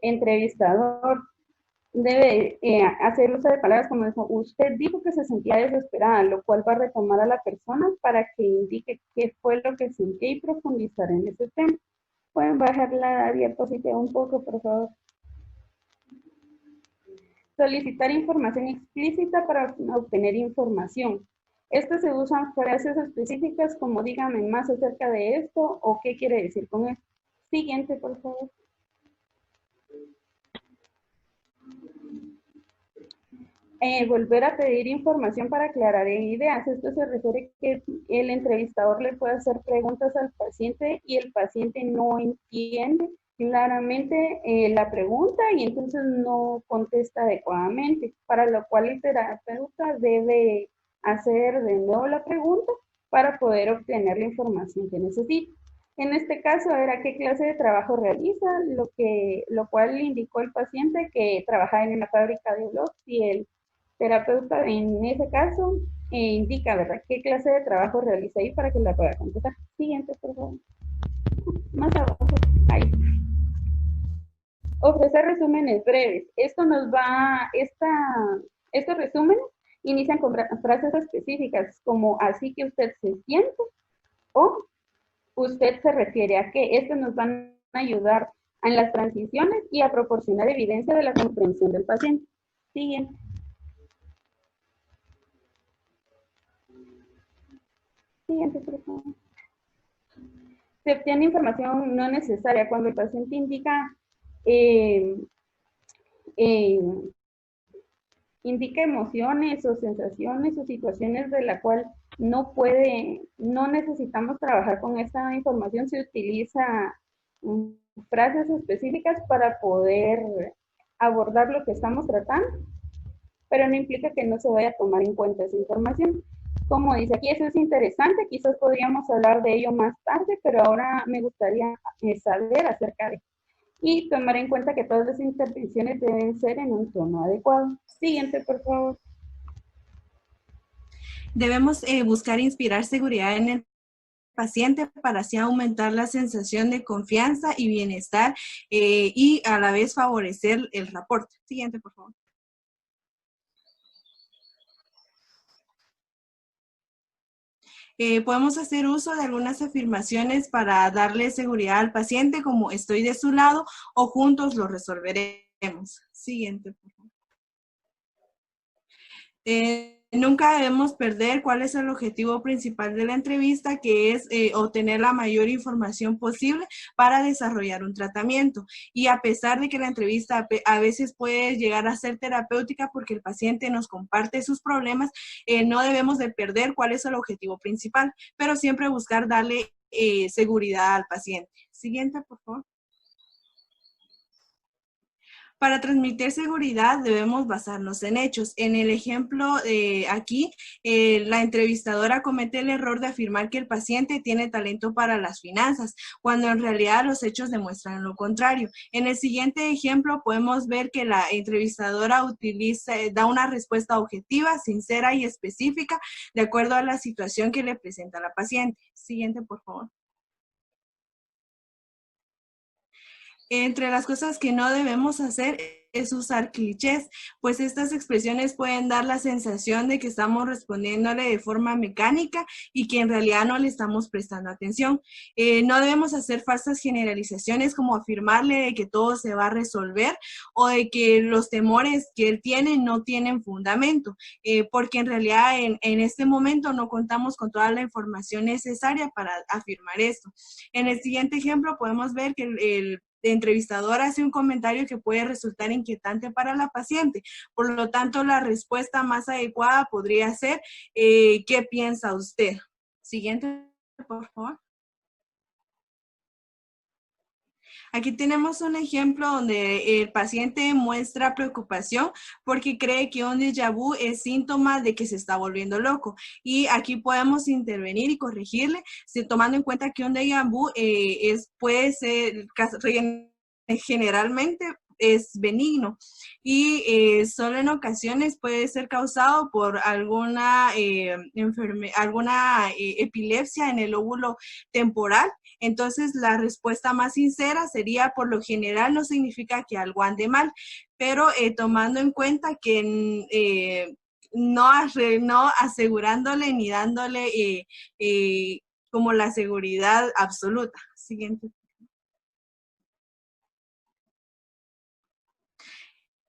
entrevistador? Debe hacer uso de palabras como eso. Usted dijo que se sentía desesperada, lo cual va a retomar a la persona para que indique qué fue lo que sentía y profundizar en ese tema. Pueden bajar la diapositiva un poco, por favor. Solicitar información explícita para obtener información. Estas se usan frases específicas como dígame más acerca de esto o qué quiere decir con esto. Siguiente, por favor. Volver a pedir información para aclarar ideas. Esto se refiere que el entrevistador le puede hacer preguntas al paciente y el paciente no entiende claramente la pregunta y entonces no contesta adecuadamente, para lo cual el terapeuta debe hacer de nuevo la pregunta para poder obtener la información que necesita. En este caso era qué clase de trabajo realiza, lo cual le indicó el paciente que trabajaba en una fábrica de blogs y el terapeuta en ese caso indica, ¿verdad?, qué clase de trabajo realiza ahí para que la pueda contestar. Siguiente, por favor. Más abajo. Ahí. Ofrecer resúmenes breves. Esto nos va, estos resúmenes inician con frases específicas como así que usted se siente o usted se refiere a qué. Estos nos van a ayudar en las transiciones y a proporcionar evidencia de la comprensión del paciente. Siguiente. Siguiente, por favor. Se obtiene información no necesaria cuando el paciente indica emociones o sensaciones o situaciones de la cual no necesitamos trabajar con esta información. Se utiliza frases específicas para poder abordar lo que estamos tratando, pero no implica que no se vaya a tomar en cuenta esa información. Como dice aquí, eso es interesante, quizás podríamos hablar de ello más tarde, pero ahora me gustaría saber acerca de eso. Y tomar en cuenta que todas las intervenciones deben ser en un tono adecuado. Siguiente, por favor. Debemos buscar inspirar seguridad en el paciente para así aumentar la sensación de confianza y bienestar y a la vez favorecer el reporte. Siguiente, por favor. Podemos hacer uso de algunas afirmaciones para darle seguridad al paciente, como estoy de su lado o juntos lo resolveremos. Siguiente, por favor. Nunca debemos perder cuál es el objetivo principal de la entrevista, que es obtener la mayor información posible para desarrollar un tratamiento. Y a pesar de que la entrevista a veces puede llegar a ser terapéutica porque el paciente nos comparte sus problemas, no debemos de perder cuál es el objetivo principal, pero siempre buscar darle seguridad al paciente. Siguiente, por favor. Para transmitir seguridad debemos basarnos en hechos. En el ejemplo aquí, la entrevistadora comete el error de afirmar que el paciente tiene talento para las finanzas, cuando en realidad los hechos demuestran lo contrario. En el siguiente ejemplo podemos ver que la entrevistadora da una respuesta objetiva, sincera y específica de acuerdo a la situación que le presenta a la paciente. Siguiente, por favor. Entre las cosas que no debemos hacer es usar clichés, pues estas expresiones pueden dar la sensación de que estamos respondiéndole de forma mecánica y que en realidad no le estamos prestando atención. No debemos hacer falsas generalizaciones como afirmarle de que todo se va a resolver o de que los temores que él tiene no tienen fundamento, porque en realidad en este momento no contamos con toda la información necesaria para afirmar esto. En el siguiente ejemplo podemos ver que el entrevistador hace un comentario que puede resultar inquietante para la paciente. Por lo tanto, la respuesta más adecuada podría ser, ¿qué piensa usted? Siguiente, por favor. Aquí tenemos un ejemplo donde el paciente muestra preocupación porque cree que un déjà vu es síntoma de que se está volviendo loco. Y aquí podemos intervenir y corregirle, tomando en cuenta que un déjà vu puede ser generalmente es benigno y solo en ocasiones puede ser causado por alguna epilepsia en el lóbulo temporal. Entonces, la respuesta más sincera sería, por lo general no significa que algo ande mal, pero tomando en cuenta que no asegurándole ni dándole como la seguridad absoluta. Siguiente.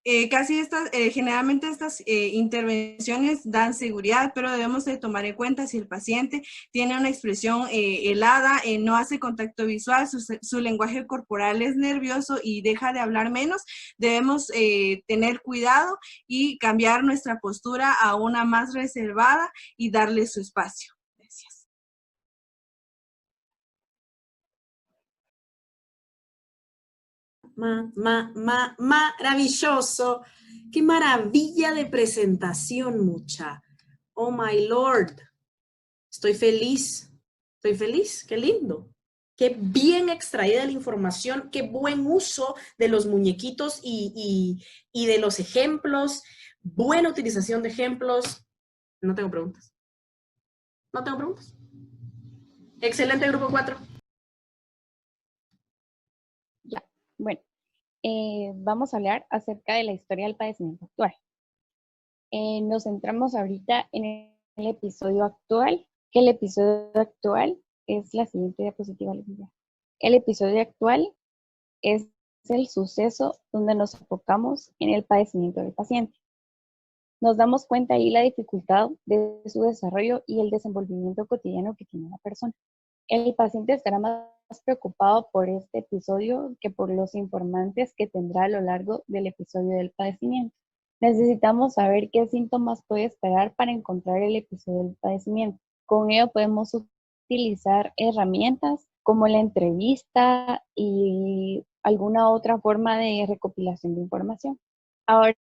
Generalmente estas intervenciones dan seguridad, pero debemos de tomar en cuenta si el paciente tiene una expresión helada, no hace contacto visual, su lenguaje corporal es nervioso y deja de hablar menos. Debemos tener cuidado y cambiar nuestra postura a una más reservada y darle su espacio. Gracias. Maravilloso. Qué maravilla de presentación, mucha. Oh, my Lord. Estoy feliz. Estoy feliz. Qué lindo. Qué bien extraída la información. Qué buen uso de los muñequitos y de los ejemplos. Buena utilización de ejemplos. No tengo preguntas. No tengo preguntas. Excelente, grupo 4. Ya, bueno. Vamos a hablar acerca de la historia del padecimiento actual. Nos centramos ahorita en el episodio actual, que el episodio actual es la siguiente diapositiva. El episodio actual es el suceso donde nos enfocamos en el padecimiento del paciente. Nos damos cuenta ahí la dificultad de su desarrollo y el desenvolvimiento cotidiano que tiene la persona. El paciente estará más preocupado por este episodio que por los informantes que tendrá a lo largo del episodio del padecimiento. Necesitamos saber qué síntomas puede esperar para encontrar el episodio del padecimiento. Con ello podemos utilizar herramientas como la entrevista y alguna otra forma de recopilación de información. Ahora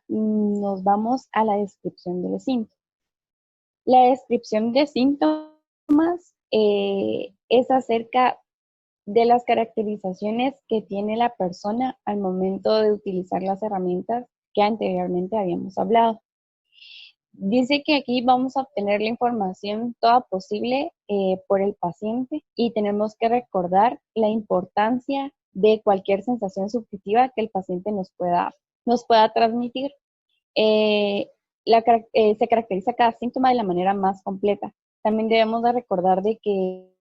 nos vamos a la descripción de los síntomas. La descripción de síntomas es acerca de las caracterizaciones que tiene la persona al momento de utilizar las herramientas que anteriormente habíamos hablado. Dice que aquí vamos a obtener la información toda posible por el paciente y tenemos que recordar la importancia de cualquier sensación subjetiva que el paciente nos pueda transmitir. Se caracteriza cada síntoma de la manera más completa. También debemos de recordar de que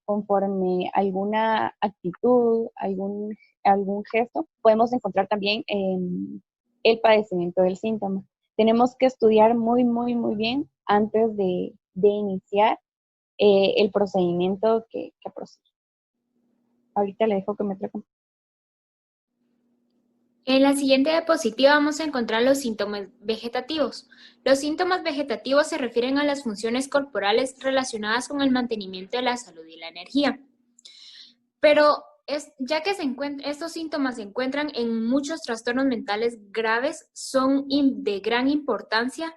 conforme alguna actitud, algún gesto, podemos encontrar también el padecimiento del síntoma. Tenemos que estudiar muy bien antes de iniciar el procedimiento que prosigue. Ahorita le dejo que me traiga. En la siguiente diapositiva vamos a encontrar los síntomas vegetativos. Los síntomas vegetativos se refieren a las funciones corporales relacionadas con el mantenimiento de la salud y la energía. Pero ya que estos síntomas se encuentran en muchos trastornos mentales graves, son de gran importancia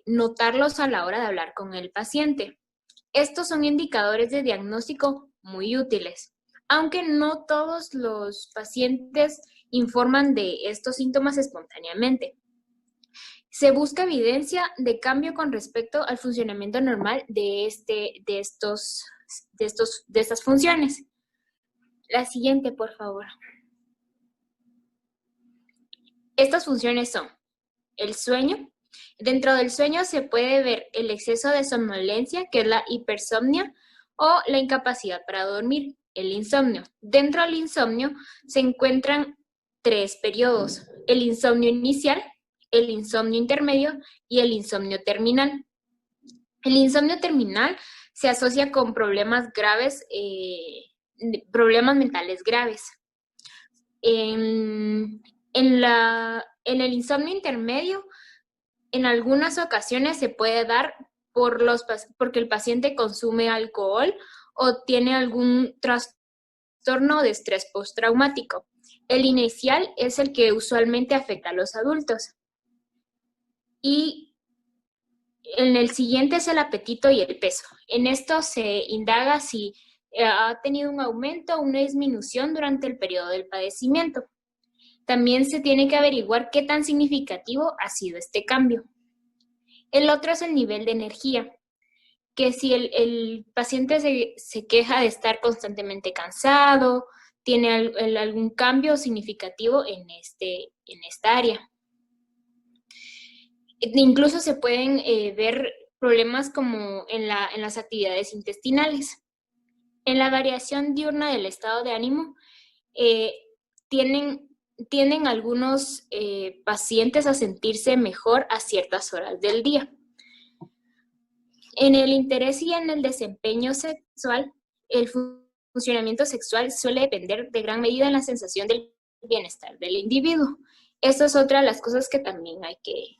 notarlos a la hora de hablar con el paciente. Estos son indicadores de diagnóstico muy útiles, aunque no todos los pacientes informan de estos síntomas espontáneamente. Se busca evidencia de cambio con respecto al funcionamiento normal de estas funciones. La siguiente, por favor. Estas funciones son el sueño. Dentro del sueño se puede ver el exceso de somnolencia, que es la hipersomnia, o la incapacidad para dormir, el insomnio. Dentro del insomnio se encuentran 3 periodos: el insomnio inicial, el insomnio intermedio y el insomnio terminal. El insomnio terminal se asocia con problemas graves, problemas mentales graves. En el insomnio intermedio, en algunas ocasiones se puede dar porque el paciente consume alcohol o tiene algún trastorno trastorno de estrés postraumático. El inicial es el que usualmente afecta a los adultos. Y en el siguiente es el apetito y el peso. En esto se indaga si ha tenido un aumento o una disminución durante el periodo del padecimiento. También se tiene que averiguar qué tan significativo ha sido este cambio. El otro es el nivel de energía, que si el paciente se queja de estar constantemente cansado, tiene algún cambio significativo en esta área. Incluso se pueden ver problemas como en las actividades intestinales. En la variación diurna del estado de ánimo, tienden algunos pacientes a sentirse mejor a ciertas horas del día. En el interés y en el desempeño sexual, el funcionamiento sexual suele depender de gran medida en la sensación del bienestar del individuo. Esto es otra de las cosas que también hay que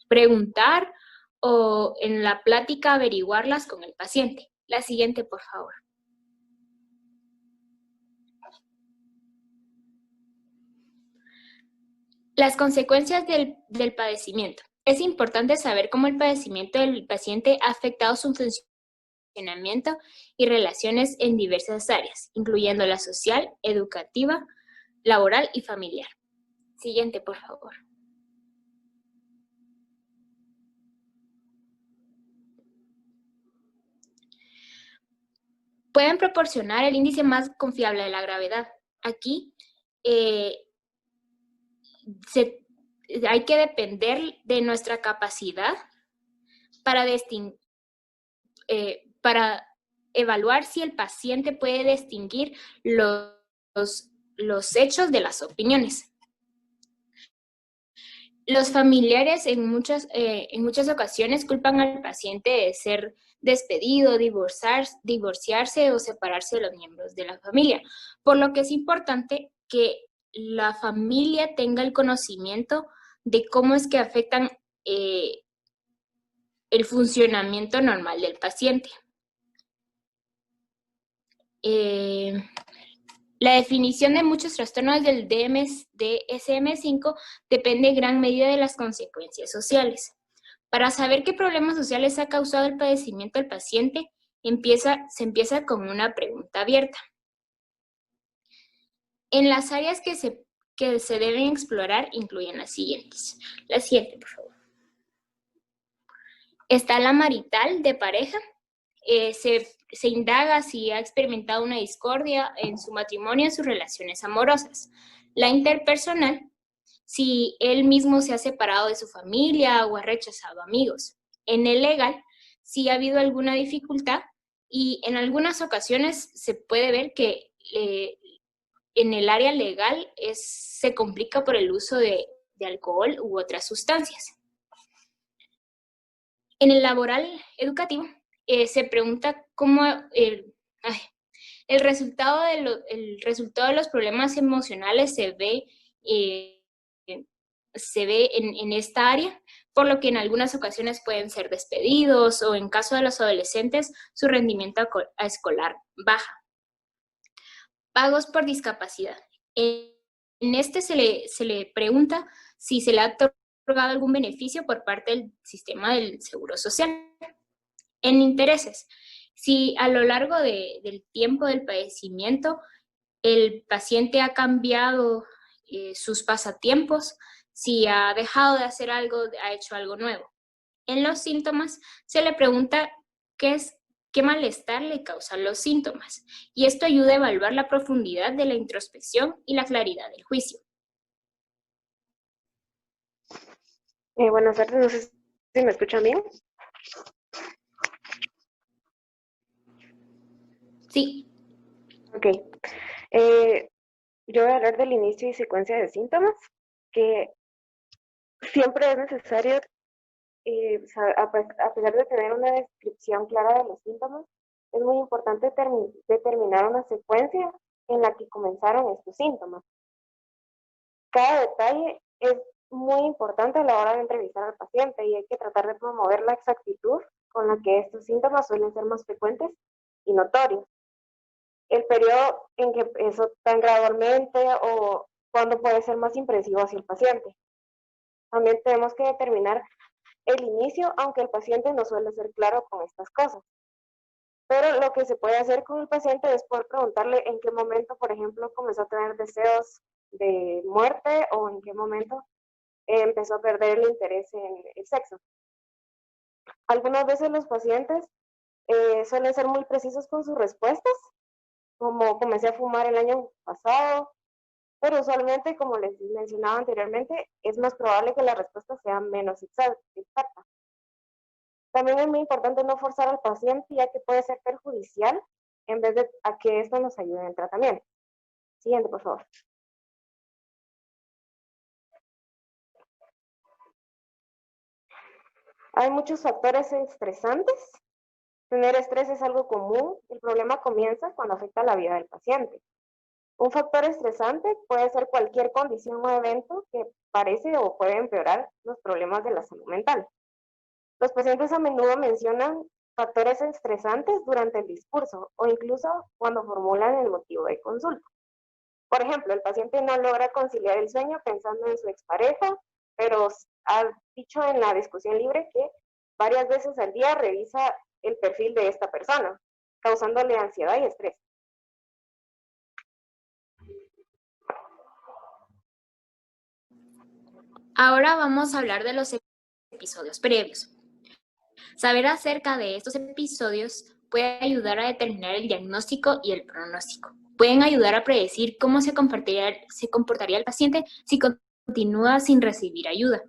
preguntar o en la plática averiguarlas con el paciente. La siguiente, por favor. Las consecuencias del padecimiento. Es importante saber cómo el padecimiento del paciente ha afectado su funcionamiento y relaciones en diversas áreas, incluyendo la social, educativa, laboral y familiar. Siguiente, por favor. Pueden proporcionar el índice más confiable de la gravedad. Aquí hay que depender de nuestra capacidad para evaluar si el paciente puede distinguir los hechos de las opiniones. Los familiares en muchas ocasiones culpan al paciente de ser despedido, divorciarse o separarse de los miembros de la familia, por lo que es importante que la familia tenga el conocimiento de cómo es que afectan el funcionamiento normal del paciente. La definición de muchos trastornos del DSM-5 depende en gran medida de las consecuencias sociales. Para saber qué problemas sociales ha causado el padecimiento del paciente, se empieza con una pregunta abierta. En las áreas que se deben explorar incluyen las siguientes. La siguiente, por favor. Está la marital de pareja. Se indaga si ha experimentado una discordia en su matrimonio y en sus relaciones amorosas. La interpersonal, si él mismo se ha separado de su familia o ha rechazado amigos. En el legal, si ha habido alguna dificultad y en algunas ocasiones se puede ver que en el área legal se complica por el uso de alcohol u otras sustancias. En el laboral educativo, se pregunta cómo el resultado de los problemas emocionales se ve en esta área, por lo que en algunas ocasiones pueden ser despedidos o en caso de los adolescentes su rendimiento escolar baja. Pagos por discapacidad. En este se le pregunta si se le ha otorgado algún beneficio por parte del sistema del Seguro Social. En intereses, si a lo largo del tiempo del padecimiento el paciente ha cambiado sus pasatiempos, si ha dejado de hacer algo, ha hecho algo nuevo. En los síntomas se le pregunta qué malestar le causan los síntomas, y esto ayuda a evaluar la profundidad de la introspección y la claridad del juicio. Buenas tardes, no sé si me escuchan bien. Sí. Ok. Yo voy a hablar del inicio y secuencia de síntomas, que siempre es necesario, a pesar de tener una descripción clara de los síntomas, es muy importante determinar una secuencia en la que comenzaron estos síntomas. Cada detalle es muy importante a la hora de entrevistar al paciente y hay que tratar de promover la exactitud con la que estos síntomas suelen ser más frecuentes y notorios. el periodo en que empezó tan gradualmente o cuándo puede ser más impresivo hacia el paciente. También tenemos que determinar el inicio, aunque el paciente no suele ser claro con estas cosas. Pero lo que se puede hacer con el paciente es poder preguntarle en qué momento, por ejemplo, comenzó a tener deseos de muerte o en qué momento empezó a perder el interés en el sexo. Algunas veces los pacientes suelen ser muy precisos con sus respuestas, como comencé a fumar el año pasado, pero usualmente, como les mencionaba anteriormente, es más probable que la respuesta sea menos exacta. También es muy importante no forzar al paciente, ya que puede ser perjudicial en vez de a que esto nos ayude en el tratamiento. Siguiente, por favor. Hay muchos factores estresantes. Tener estrés es algo común. El problema comienza cuando afecta la vida del paciente. Un factor estresante puede ser cualquier condición o evento que parece o puede empeorar los problemas de la salud mental. Los pacientes a menudo mencionan factores estresantes durante el discurso o incluso cuando formulan el motivo de consulta. Por ejemplo, el paciente no logra conciliar el sueño pensando en su expareja, pero ha dicho en la discusión libre que varias veces al día revisa el perfil de esta persona, causándole ansiedad y estrés. Ahora vamos a hablar de los episodios previos. Saber acerca de estos episodios puede ayudar a determinar el diagnóstico y el pronóstico. Pueden ayudar a predecir cómo se comportaría el paciente si continúa sin recibir ayuda.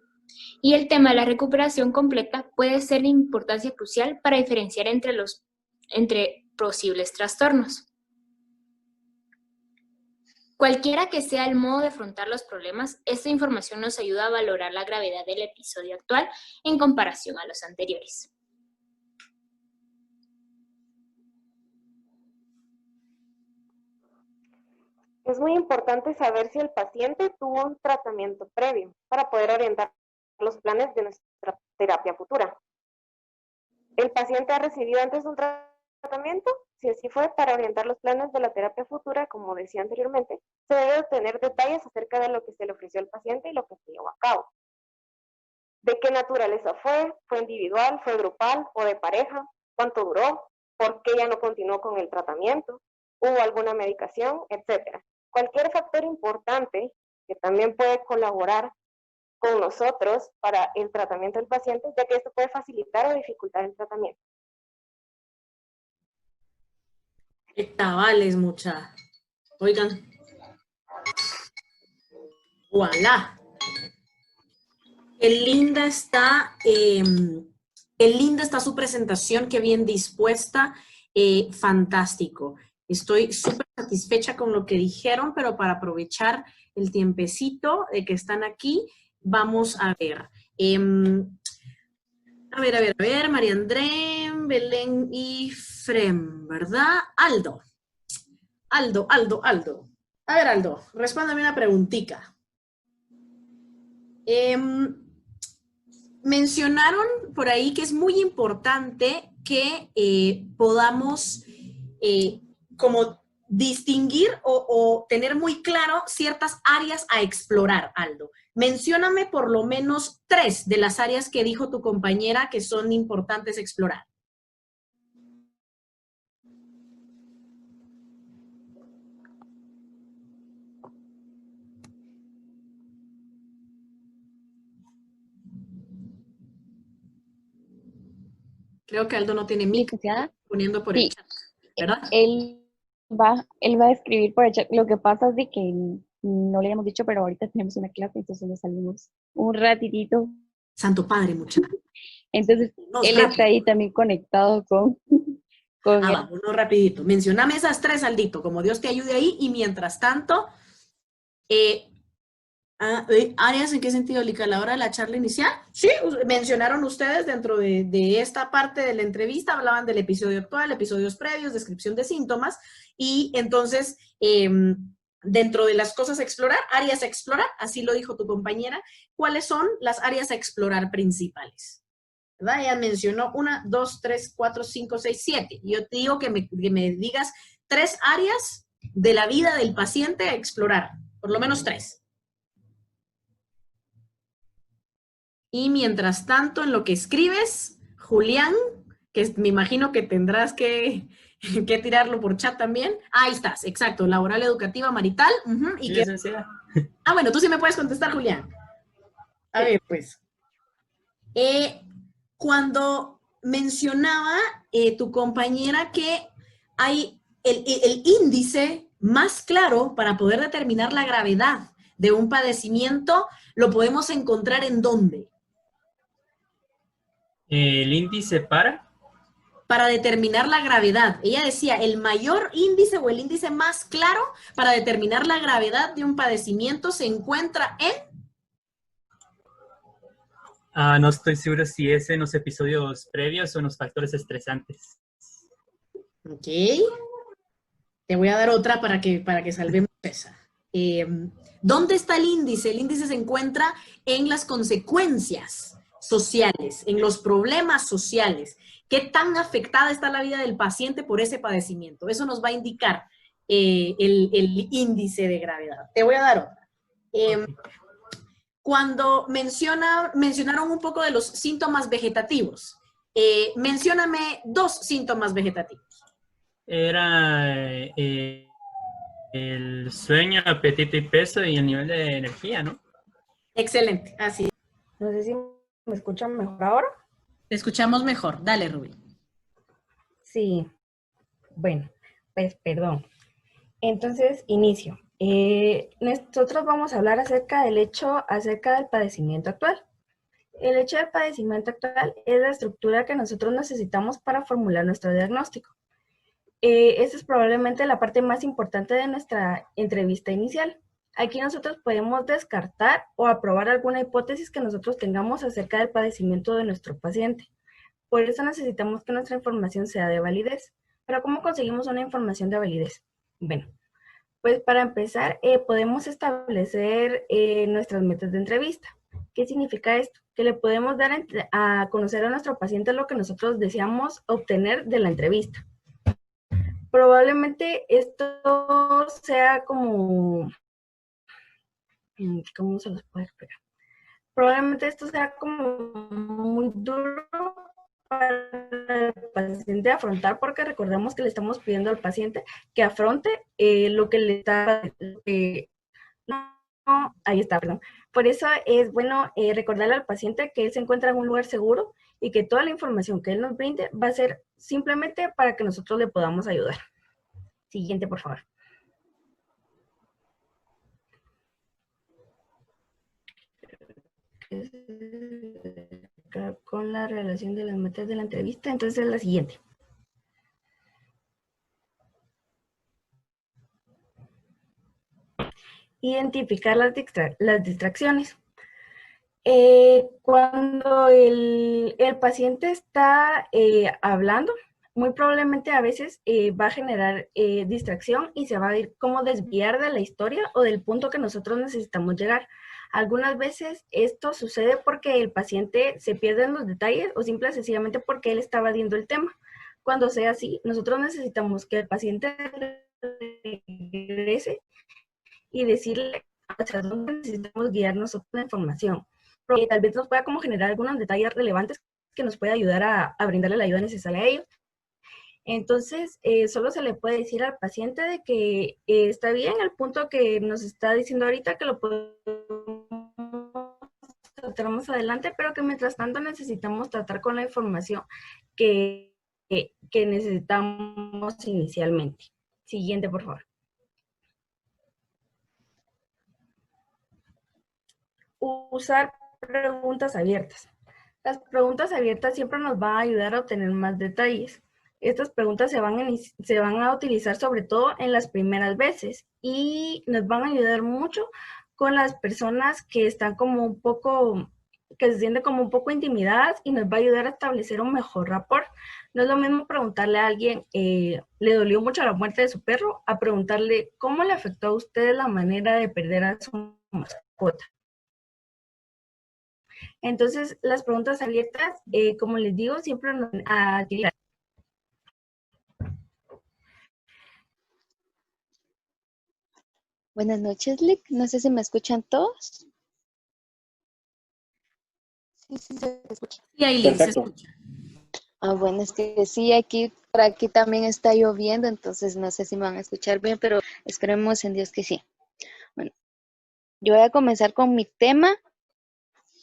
Y el tema de la recuperación completa puede ser de importancia crucial para diferenciar entre posibles trastornos. Cualquiera que sea el modo de afrontar los problemas, esta información nos ayuda a valorar la gravedad del episodio actual en comparación a los anteriores. Es muy importante saber si el paciente tuvo un tratamiento previo para poder orientar los planes de nuestra terapia futura. ¿El paciente ha recibido antes un tratamiento? Si así fue, para orientar los planes de la terapia futura, como decía anteriormente, se debe obtener detalles acerca de lo que se le ofreció al paciente y lo que se llevó a cabo. ¿De qué naturaleza fue? ¿Fue individual? ¿Fue grupal? ¿O de pareja? ¿Cuánto duró? ¿Por qué ya no continuó con el tratamiento? ¿Hubo alguna medicación? Etcétera. Cualquier factor importante que también puede colaborar con nosotros para el tratamiento del paciente, ya que esto puede facilitar o dificultar el tratamiento. ¡Qué tabales, mucha! Oigan. ¡Voilá! Qué linda está su presentación, qué bien dispuesta, fantástico. Estoy súper satisfecha con lo que dijeron, pero para aprovechar el tiempecito de que están aquí, vamos a ver. A ver, María André, Belén y Frem, ¿verdad? Aldo. A ver, Aldo, respóndame una preguntita. Mencionaron por ahí que es muy importante que podamos como distinguir o tener muy claro ciertas áreas a explorar, Aldo. Mencióname por lo menos 3 de las áreas que dijo tu compañera que son importantes explorar. Creo que Aldo no tiene micro, poniendo por el chat, ¿verdad? Él va a escribir por el chat. Lo que pasa es de que no le hemos dicho, pero ahorita tenemos una clase, entonces nos salimos un ratitito. Santo Padre, muchacho. Entonces, él está ahí también conectado con vamos, rapidito. Mencioname esas 3, Aldito, como Dios te ayude ahí, y mientras tanto, ¿áreas en qué sentido, Lica? ¿A la hora de la charla inicial? Sí, mencionaron ustedes dentro de esta parte de la entrevista, hablaban del episodio actual, episodios previos, descripción de síntomas, y entonces, dentro de las cosas a explorar, áreas a explorar, así lo dijo tu compañera, ¿cuáles son las áreas a explorar principales? ¿Verdad? Ella mencionó 1, 2, 3, 4, 5, 6, 7. Yo te digo que me digas 3 áreas de la vida del paciente a explorar, por lo menos 3. Y mientras tanto, en lo que escribes, Julián, que me imagino que tendrás que tirarlo por chat también. Ahí estás, exacto, laboral, educativa, marital. ¿Y qué? Bueno, tú sí me puedes contestar, Julián. A ver, pues. Cuando mencionaba tu compañera que hay el índice más claro para poder determinar la gravedad de un padecimiento, ¿lo podemos encontrar en dónde? El índice para determinar la gravedad. Ella decía, el mayor índice o el índice más claro para determinar la gravedad de un padecimiento se encuentra en... no estoy seguro si es en los episodios previos o en los factores estresantes. Ok. Te voy a dar otra para que salvemos esa. ¿Dónde está el índice? El índice se encuentra en las consecuencias sociales, en los problemas sociales. ¿Qué tan afectada está la vida del paciente por ese padecimiento? Eso nos va a indicar el índice de gravedad. Te voy a dar otra. Cuando mencionaron un poco de los síntomas vegetativos, mencióname 2 síntomas vegetativos. Era el sueño, apetito y peso y el nivel de energía, ¿no? Excelente, así. No sé si me escuchan mejor ahora. Te escuchamos mejor. Dale, Rubí. Sí. Bueno, pues perdón. Entonces, inicio. Nosotros vamos a hablar acerca del padecimiento actual. El hecho del padecimiento actual es la estructura que nosotros necesitamos para formular nuestro diagnóstico. Esta es probablemente la parte más importante de nuestra entrevista inicial. Aquí nosotros podemos descartar o aprobar alguna hipótesis que nosotros tengamos acerca del padecimiento de nuestro paciente. Por eso necesitamos que nuestra información sea de validez. ¿Pero cómo conseguimos una información de validez? Bueno, pues para empezar podemos establecer nuestras metas de entrevista. ¿Qué significa esto? Que le podemos dar a conocer a nuestro paciente lo que nosotros deseamos obtener de la entrevista. Probablemente esto sea como... ¿Cómo se los puede explicar? Probablemente esto sea como muy duro para el paciente afrontar, porque recordemos que le estamos pidiendo al paciente que afronte lo que le está... ahí está, perdón. Por eso es bueno recordarle al paciente que él se encuentra en un lugar seguro y que toda la información que él nos brinde va a ser simplemente para que nosotros le podamos ayudar. Siguiente, por favor. Con la relación de las metas de la entrevista, entonces la siguiente. Identificar las distracciones. Cuando el paciente está hablando, muy probablemente a veces va a generar distracción y se va a ir como desviar de la historia o del punto que nosotros necesitamos llegar. Algunas veces esto sucede porque el paciente se pierde en los detalles o simple y sencillamente porque él está evadiendo el tema. Cuando sea así, nosotros necesitamos que el paciente regrese y decirle hacia dónde necesitamos guiar nosotros la información. Porque tal vez nos pueda como generar algunos detalles relevantes que nos pueda ayudar a brindarle la ayuda necesaria a ellos. Entonces, solo se le puede decir al paciente de que está bien el punto que nos está diciendo ahorita, que lo podemos tratar más adelante, pero que mientras tanto necesitamos tratar con la información que necesitamos inicialmente. Siguiente, por favor. Usar preguntas abiertas. Las preguntas abiertas siempre nos van a ayudar a obtener más detalles. Estas preguntas se van a utilizar sobre todo en las primeras veces y nos van a ayudar mucho con las personas que están como un poco, que se sienten como un poco intimidadas y nos va a ayudar a establecer un mejor rapport. No es lo mismo preguntarle a alguien, ¿le dolió mucho la muerte de su perro? A preguntarle, ¿cómo le afectó a usted la manera de perder a su mascota? Entonces, las preguntas abiertas, como les digo, siempre nos van a adquirir. Buenas noches, Lick. No sé si me escuchan todos. Sí, sí, se escucha. Sí, Aileen, se escucha. Bueno, es que sí, por aquí también está lloviendo, entonces no sé si me van a escuchar bien, pero esperemos en Dios que sí. Bueno, yo voy a comenzar con mi tema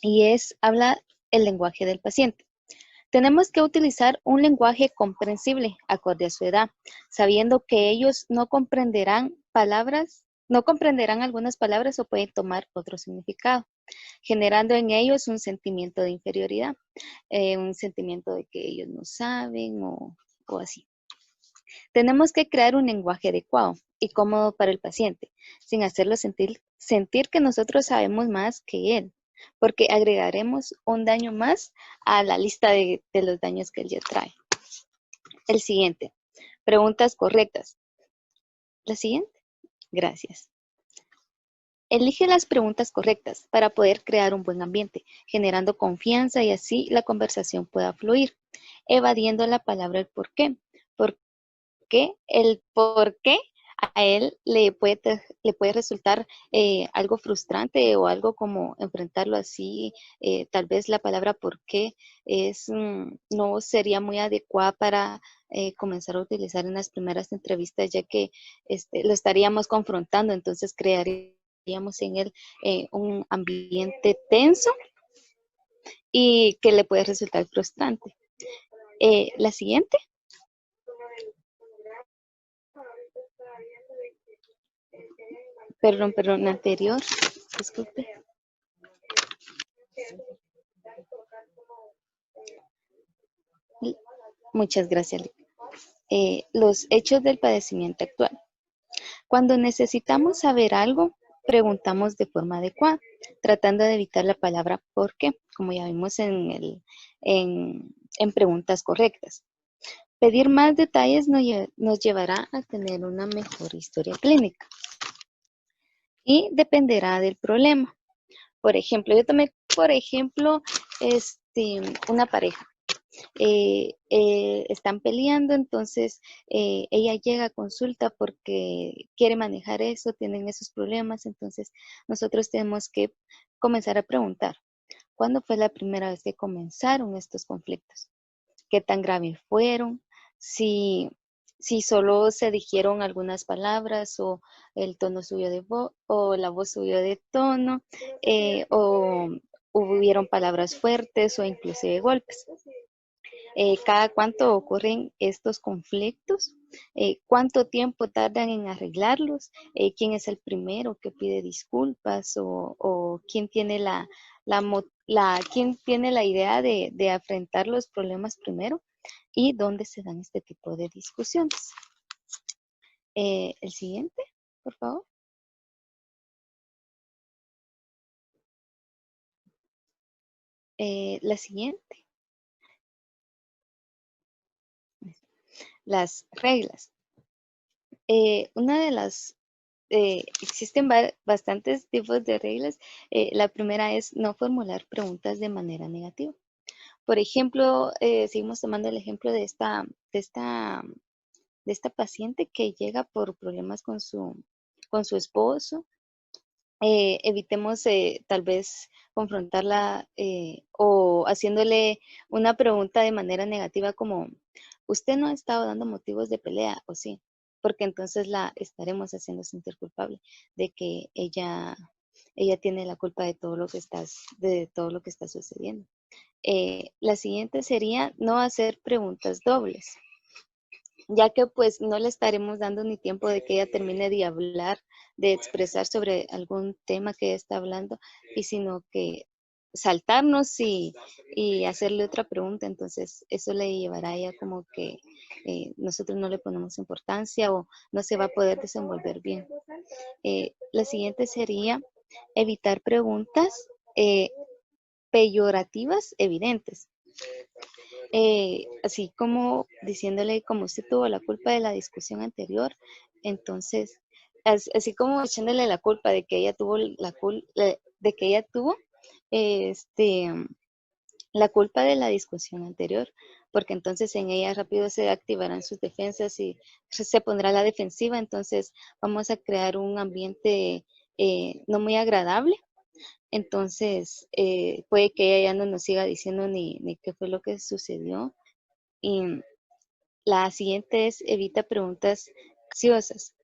y habla el lenguaje del paciente. Tenemos que utilizar un lenguaje comprensible acorde a su edad, sabiendo que ellos no comprenderán algunas palabras o pueden tomar otro significado, generando en ellos un sentimiento de inferioridad, un sentimiento de que ellos no saben o así. Tenemos que crear un lenguaje adecuado y cómodo para el paciente, sin hacerlo sentir que nosotros sabemos más que él, porque agregaremos un daño más a la lista de los daños que él ya trae. El siguiente, preguntas correctas. La siguiente, gracias. Elige las preguntas correctas para poder crear un buen ambiente, generando confianza y así la conversación pueda fluir, evadiendo la palabra el por qué. El por qué a él le puede resultar algo frustrante o algo como enfrentarlo así. Tal vez la palabra por qué no sería muy adecuada para comenzar a utilizar en las primeras entrevistas, ya que lo estaríamos confrontando, entonces crearíamos en él un ambiente tenso y que le puede resultar frustrante. La siguiente. Perdón, anterior, disculpe. Muchas gracias. Los hechos del padecimiento actual. Cuando necesitamos saber algo, preguntamos de forma adecuada, tratando de evitar la palabra ¿por qué?, como ya vimos en preguntas correctas. Pedir más detalles nos llevará a tener una mejor historia clínica y dependerá del problema. Por ejemplo, yo tomé, una pareja. Están peleando, entonces ella llega a consulta porque quiere manejar eso, tienen esos problemas, entonces nosotros tenemos que comenzar a preguntar, ¿cuándo fue la primera vez que comenzaron estos conflictos? ¿Qué tan graves fueron? Si solo se dijeron algunas palabras o el tono subió de voz o la voz subió de tono o hubieron palabras fuertes o inclusive golpes. ¿Cada cuánto ocurren estos conflictos? ¿Cuánto tiempo tardan en arreglarlos? ¿Quién es el primero que pide disculpas? ¿O quién tiene quién tiene la idea de afrontar los problemas primero? ¿Y dónde se dan este tipo de discusiones? El siguiente, por favor. La siguiente. Las reglas. Existen bastantes tipos de reglas. La primera es no formular preguntas de manera negativa. Por ejemplo, seguimos tomando el ejemplo de esta paciente que llega por problemas con su esposo. Evitemos tal vez confrontarla o haciéndole una pregunta de manera negativa como, ¿usted no ha estado dando motivos de pelea o sí? Porque entonces la estaremos haciendo sentir culpable de que ella tiene la culpa de todo lo que está sucediendo. La siguiente sería no hacer preguntas dobles, ya que pues no le estaremos dando ni tiempo de que ella termine de hablar, de expresar sobre algún tema que ella está hablando, y sino que saltarnos y hacerle otra pregunta. Entonces eso le llevará a ella como que nosotros no le ponemos importancia o no se va a poder desenvolver bien. La siguiente sería evitar preguntas peyorativas evidentes. Así como diciéndole como usted tuvo la culpa de la discusión anterior, entonces así como echándole la culpa de que ella tuvo la culpa de la discusión anterior, porque entonces en ella rápido se activarán sus defensas y se pondrá a la defensiva, entonces vamos a crear un ambiente no muy agradable. Entonces, puede que ella ya no nos siga diciendo ni qué fue lo que sucedió. Y la siguiente es evita preguntas ansiosas.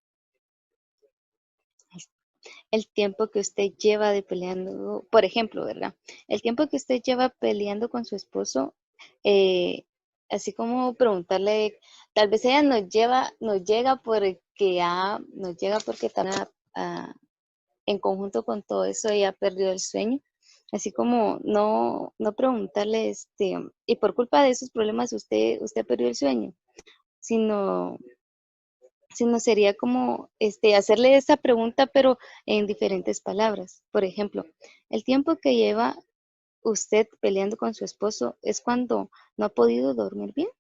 El tiempo que usted lleva de peleando, por ejemplo, ¿verdad? El tiempo que usted lleva peleando con su esposo, así como preguntarle, tal vez ella nos llega porque está en conjunto con todo eso, ella perdió el sueño. Así como no preguntarle, y por culpa de esos problemas usted perdió el sueño, sino sería como hacerle esa pregunta, pero en diferentes palabras. Por ejemplo, el tiempo que lleva usted peleando con su esposo es cuando no ha podido dormir bien.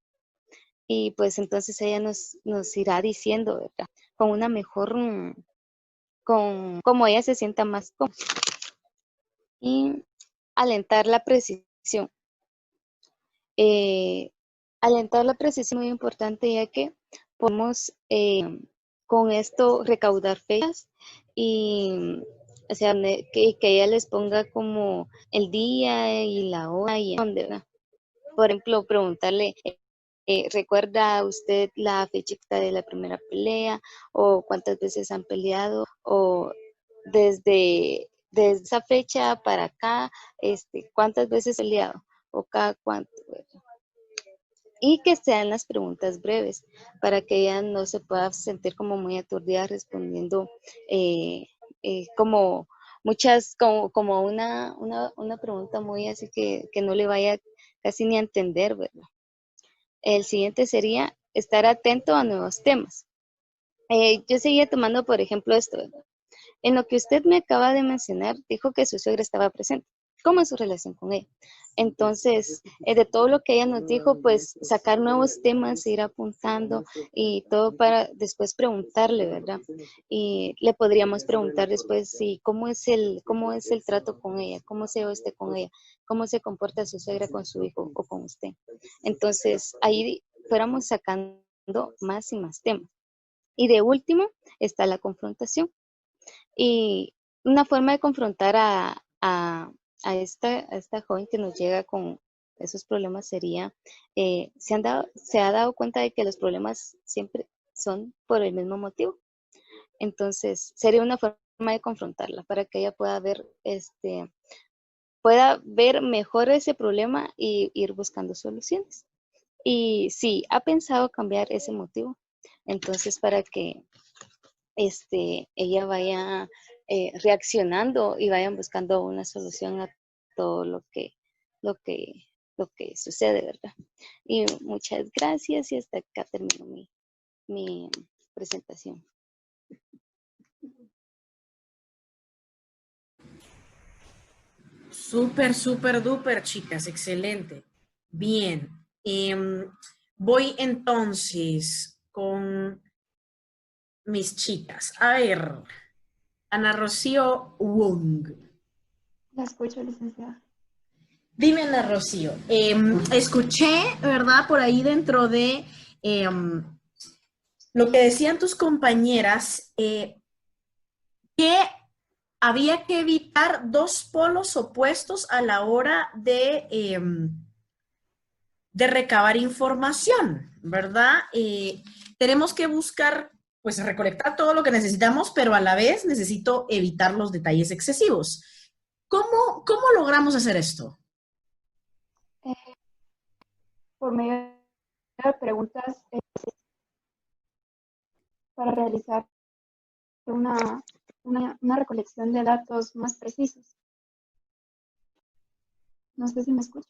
Y pues entonces ella nos irá diciendo, ¿verdad? Con una mejor, como ella se sienta más cómoda. Y alentar la precisión. Alentar la precisión es muy importante, ya que podemos con esto recaudar fechas y o sea, que ella les ponga como el día y la hora y dónde, ¿verdad? Por ejemplo, preguntarle, ¿recuerda usted la fecha de la primera pelea? ¿O cuántas veces han peleado? ¿O desde esa fecha para acá, cuántas veces han peleado? ¿O cada cuánto? ¿Verdad? Y que sean las preguntas breves para que ella no se pueda sentir como muy aturdida respondiendo como muchas, como una pregunta muy así que no le vaya casi ni a entender, ¿verdad? El siguiente sería estar atento a nuevos temas. Yo seguía tomando, por ejemplo, esto, ¿verdad? En lo que usted me acaba de mencionar, dijo que su suegra estaba presente. ¿Cómo es su relación con ella? Entonces, de todo lo que ella nos dijo, pues sacar nuevos temas, ir apuntando y todo para después preguntarle, ¿verdad? Y le podríamos preguntar después si cómo es el trato con ella, cómo se ve usted con ella, cómo se comporta su suegra con su hijo o con usted. Entonces, ahí fuéramos sacando más y más temas. Y de último está la confrontación. Y una forma de confrontar a esta joven que nos llega con esos problemas sería, se ha dado cuenta de que los problemas siempre son por el mismo motivo. Entonces, sería una forma de confrontarla para que ella pueda ver mejor ese problema y ir buscando soluciones. Y si ha pensado cambiar ese motivo, entonces para que ella vaya reaccionando y vayan buscando una solución a todo lo que sucede, ¿verdad? Y muchas gracias y hasta acá termino mi presentación. Súper, súper, duper, chicas, excelente. Bien, voy entonces con mis chicas. A ver, Ana Rocío Wong. La escucho, licenciada. Dime, Ana Rocío, escuché, ¿verdad? Por ahí dentro de lo que decían tus compañeras, que había que evitar dos polos opuestos a la hora de recabar información, ¿verdad? Tenemos que buscar, pues, recolectar todo lo que necesitamos, pero a la vez necesito evitar los detalles excesivos. ¿Cómo logramos hacer esto? Por medio de preguntas para realizar una recolección de datos más precisos. No sé si me escucha.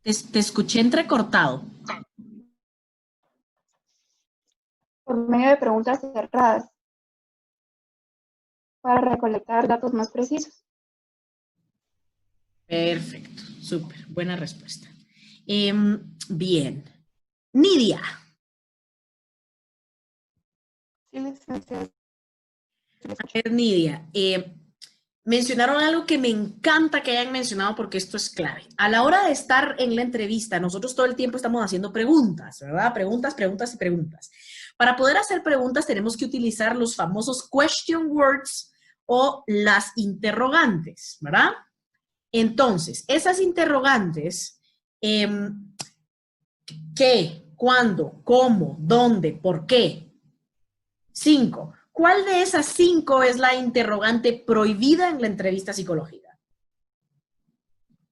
Te escuché entrecortado. Por medio de preguntas cerradas para recolectar datos más precisos. Perfecto, súper, buena respuesta. Bien. Nidia. Sí, licenciada. A ver, Nidia, mencionaron algo que me encanta que hayan mencionado porque esto es clave. A la hora de estar en la entrevista, nosotros todo el tiempo estamos haciendo preguntas, ¿verdad? Preguntas, preguntas y preguntas. Para poder hacer preguntas tenemos que utilizar los famosos question words o las interrogantes, ¿verdad? Entonces, esas interrogantes, ¿qué? ¿Cuándo? ¿Cómo? ¿Dónde? ¿Por qué? 5. ¿Cuál de esas 5 es la interrogante prohibida en la entrevista psicológica?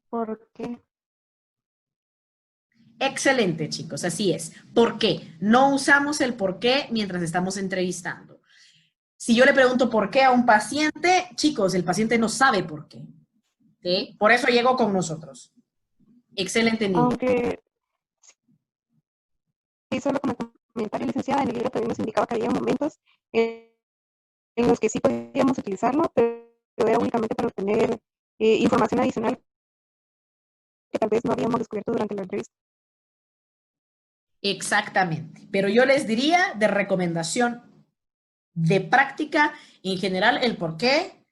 ¿Por qué? Excelente, chicos, así es. ¿Por qué? No usamos el por qué mientras estamos entrevistando. Si yo le pregunto por qué a un paciente, chicos, el paciente no sabe por qué. ¿Sí? Por eso llegó con nosotros. Excelente, Niña. Aunque, sí, solo como comentario, licenciada, en el libro también nos indicaba que había momentos en los que sí podíamos utilizarlo, pero era únicamente para obtener información adicional que tal vez no habíamos descubierto durante la entrevista. Exactamente. Pero yo les diría de recomendación, de práctica, en general, el por qué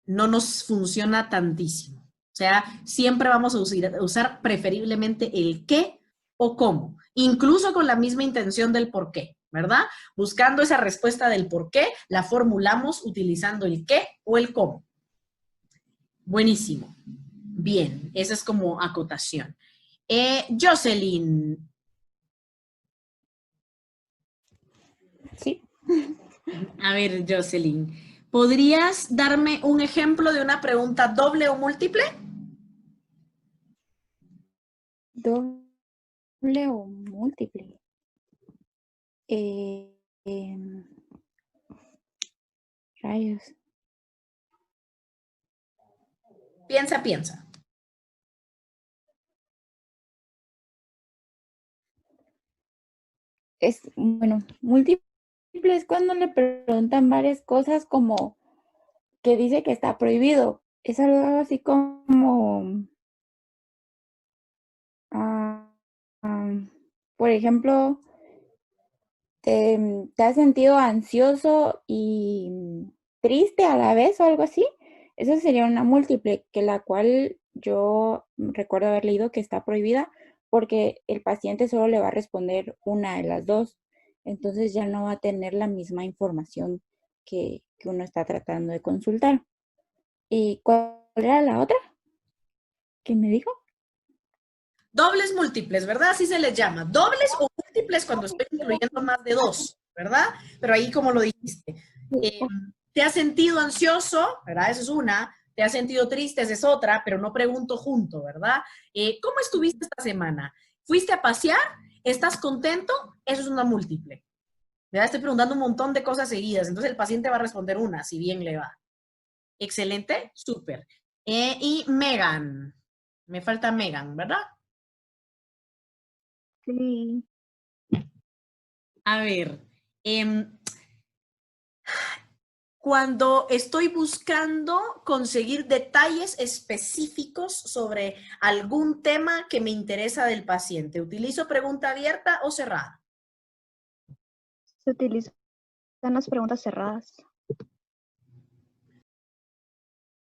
no nos funciona tantísimo. O sea, siempre vamos a usar preferiblemente el qué o cómo, incluso con la misma intención del por qué, ¿verdad? Buscando esa respuesta del por qué, la formulamos utilizando el qué o el cómo. Buenísimo. Bien, esa es como acotación. Jocelyn. Sí. A ver, Jocelyn, ¿podrías darme un ejemplo de una pregunta doble o múltiple? Doble o múltiple. Rayos. Piensa, piensa. Bueno, múltiple es cuando le preguntan varias cosas como que dice que está prohibido. Es algo así como, por ejemplo, ¿te has sentido ansioso y triste a la vez o algo así? Esa sería una múltiple, que la cual yo recuerdo haber leído que está prohibida porque el paciente solo le va a responder una de las dos. Entonces ya no va a tener la misma información que uno está tratando de consultar. ¿Y cuál era la otra que me dijo? Dobles múltiples, ¿verdad? Así se les llama. Dobles o múltiples cuando estoy incluyendo más de 2, ¿verdad? Pero ahí como lo dijiste. ¿Te has sentido ansioso? ¿Verdad? Esa es una. ¿Te has sentido triste? Esa es otra, pero no pregunto junto, ¿verdad? ¿Cómo estuviste esta semana? ¿Fuiste a pasear? ¿Estás contento? Eso es una múltiple. ¿Verdad? Estoy preguntando un montón de cosas seguidas, entonces el paciente va a responder una, si bien le va. Excelente, súper. Y Megan. Me falta Megan, ¿verdad? Sí. A ver, cuando estoy buscando conseguir detalles específicos sobre algún tema que me interesa del paciente, ¿utilizo pregunta abierta o cerrada? Se utilizan las preguntas cerradas.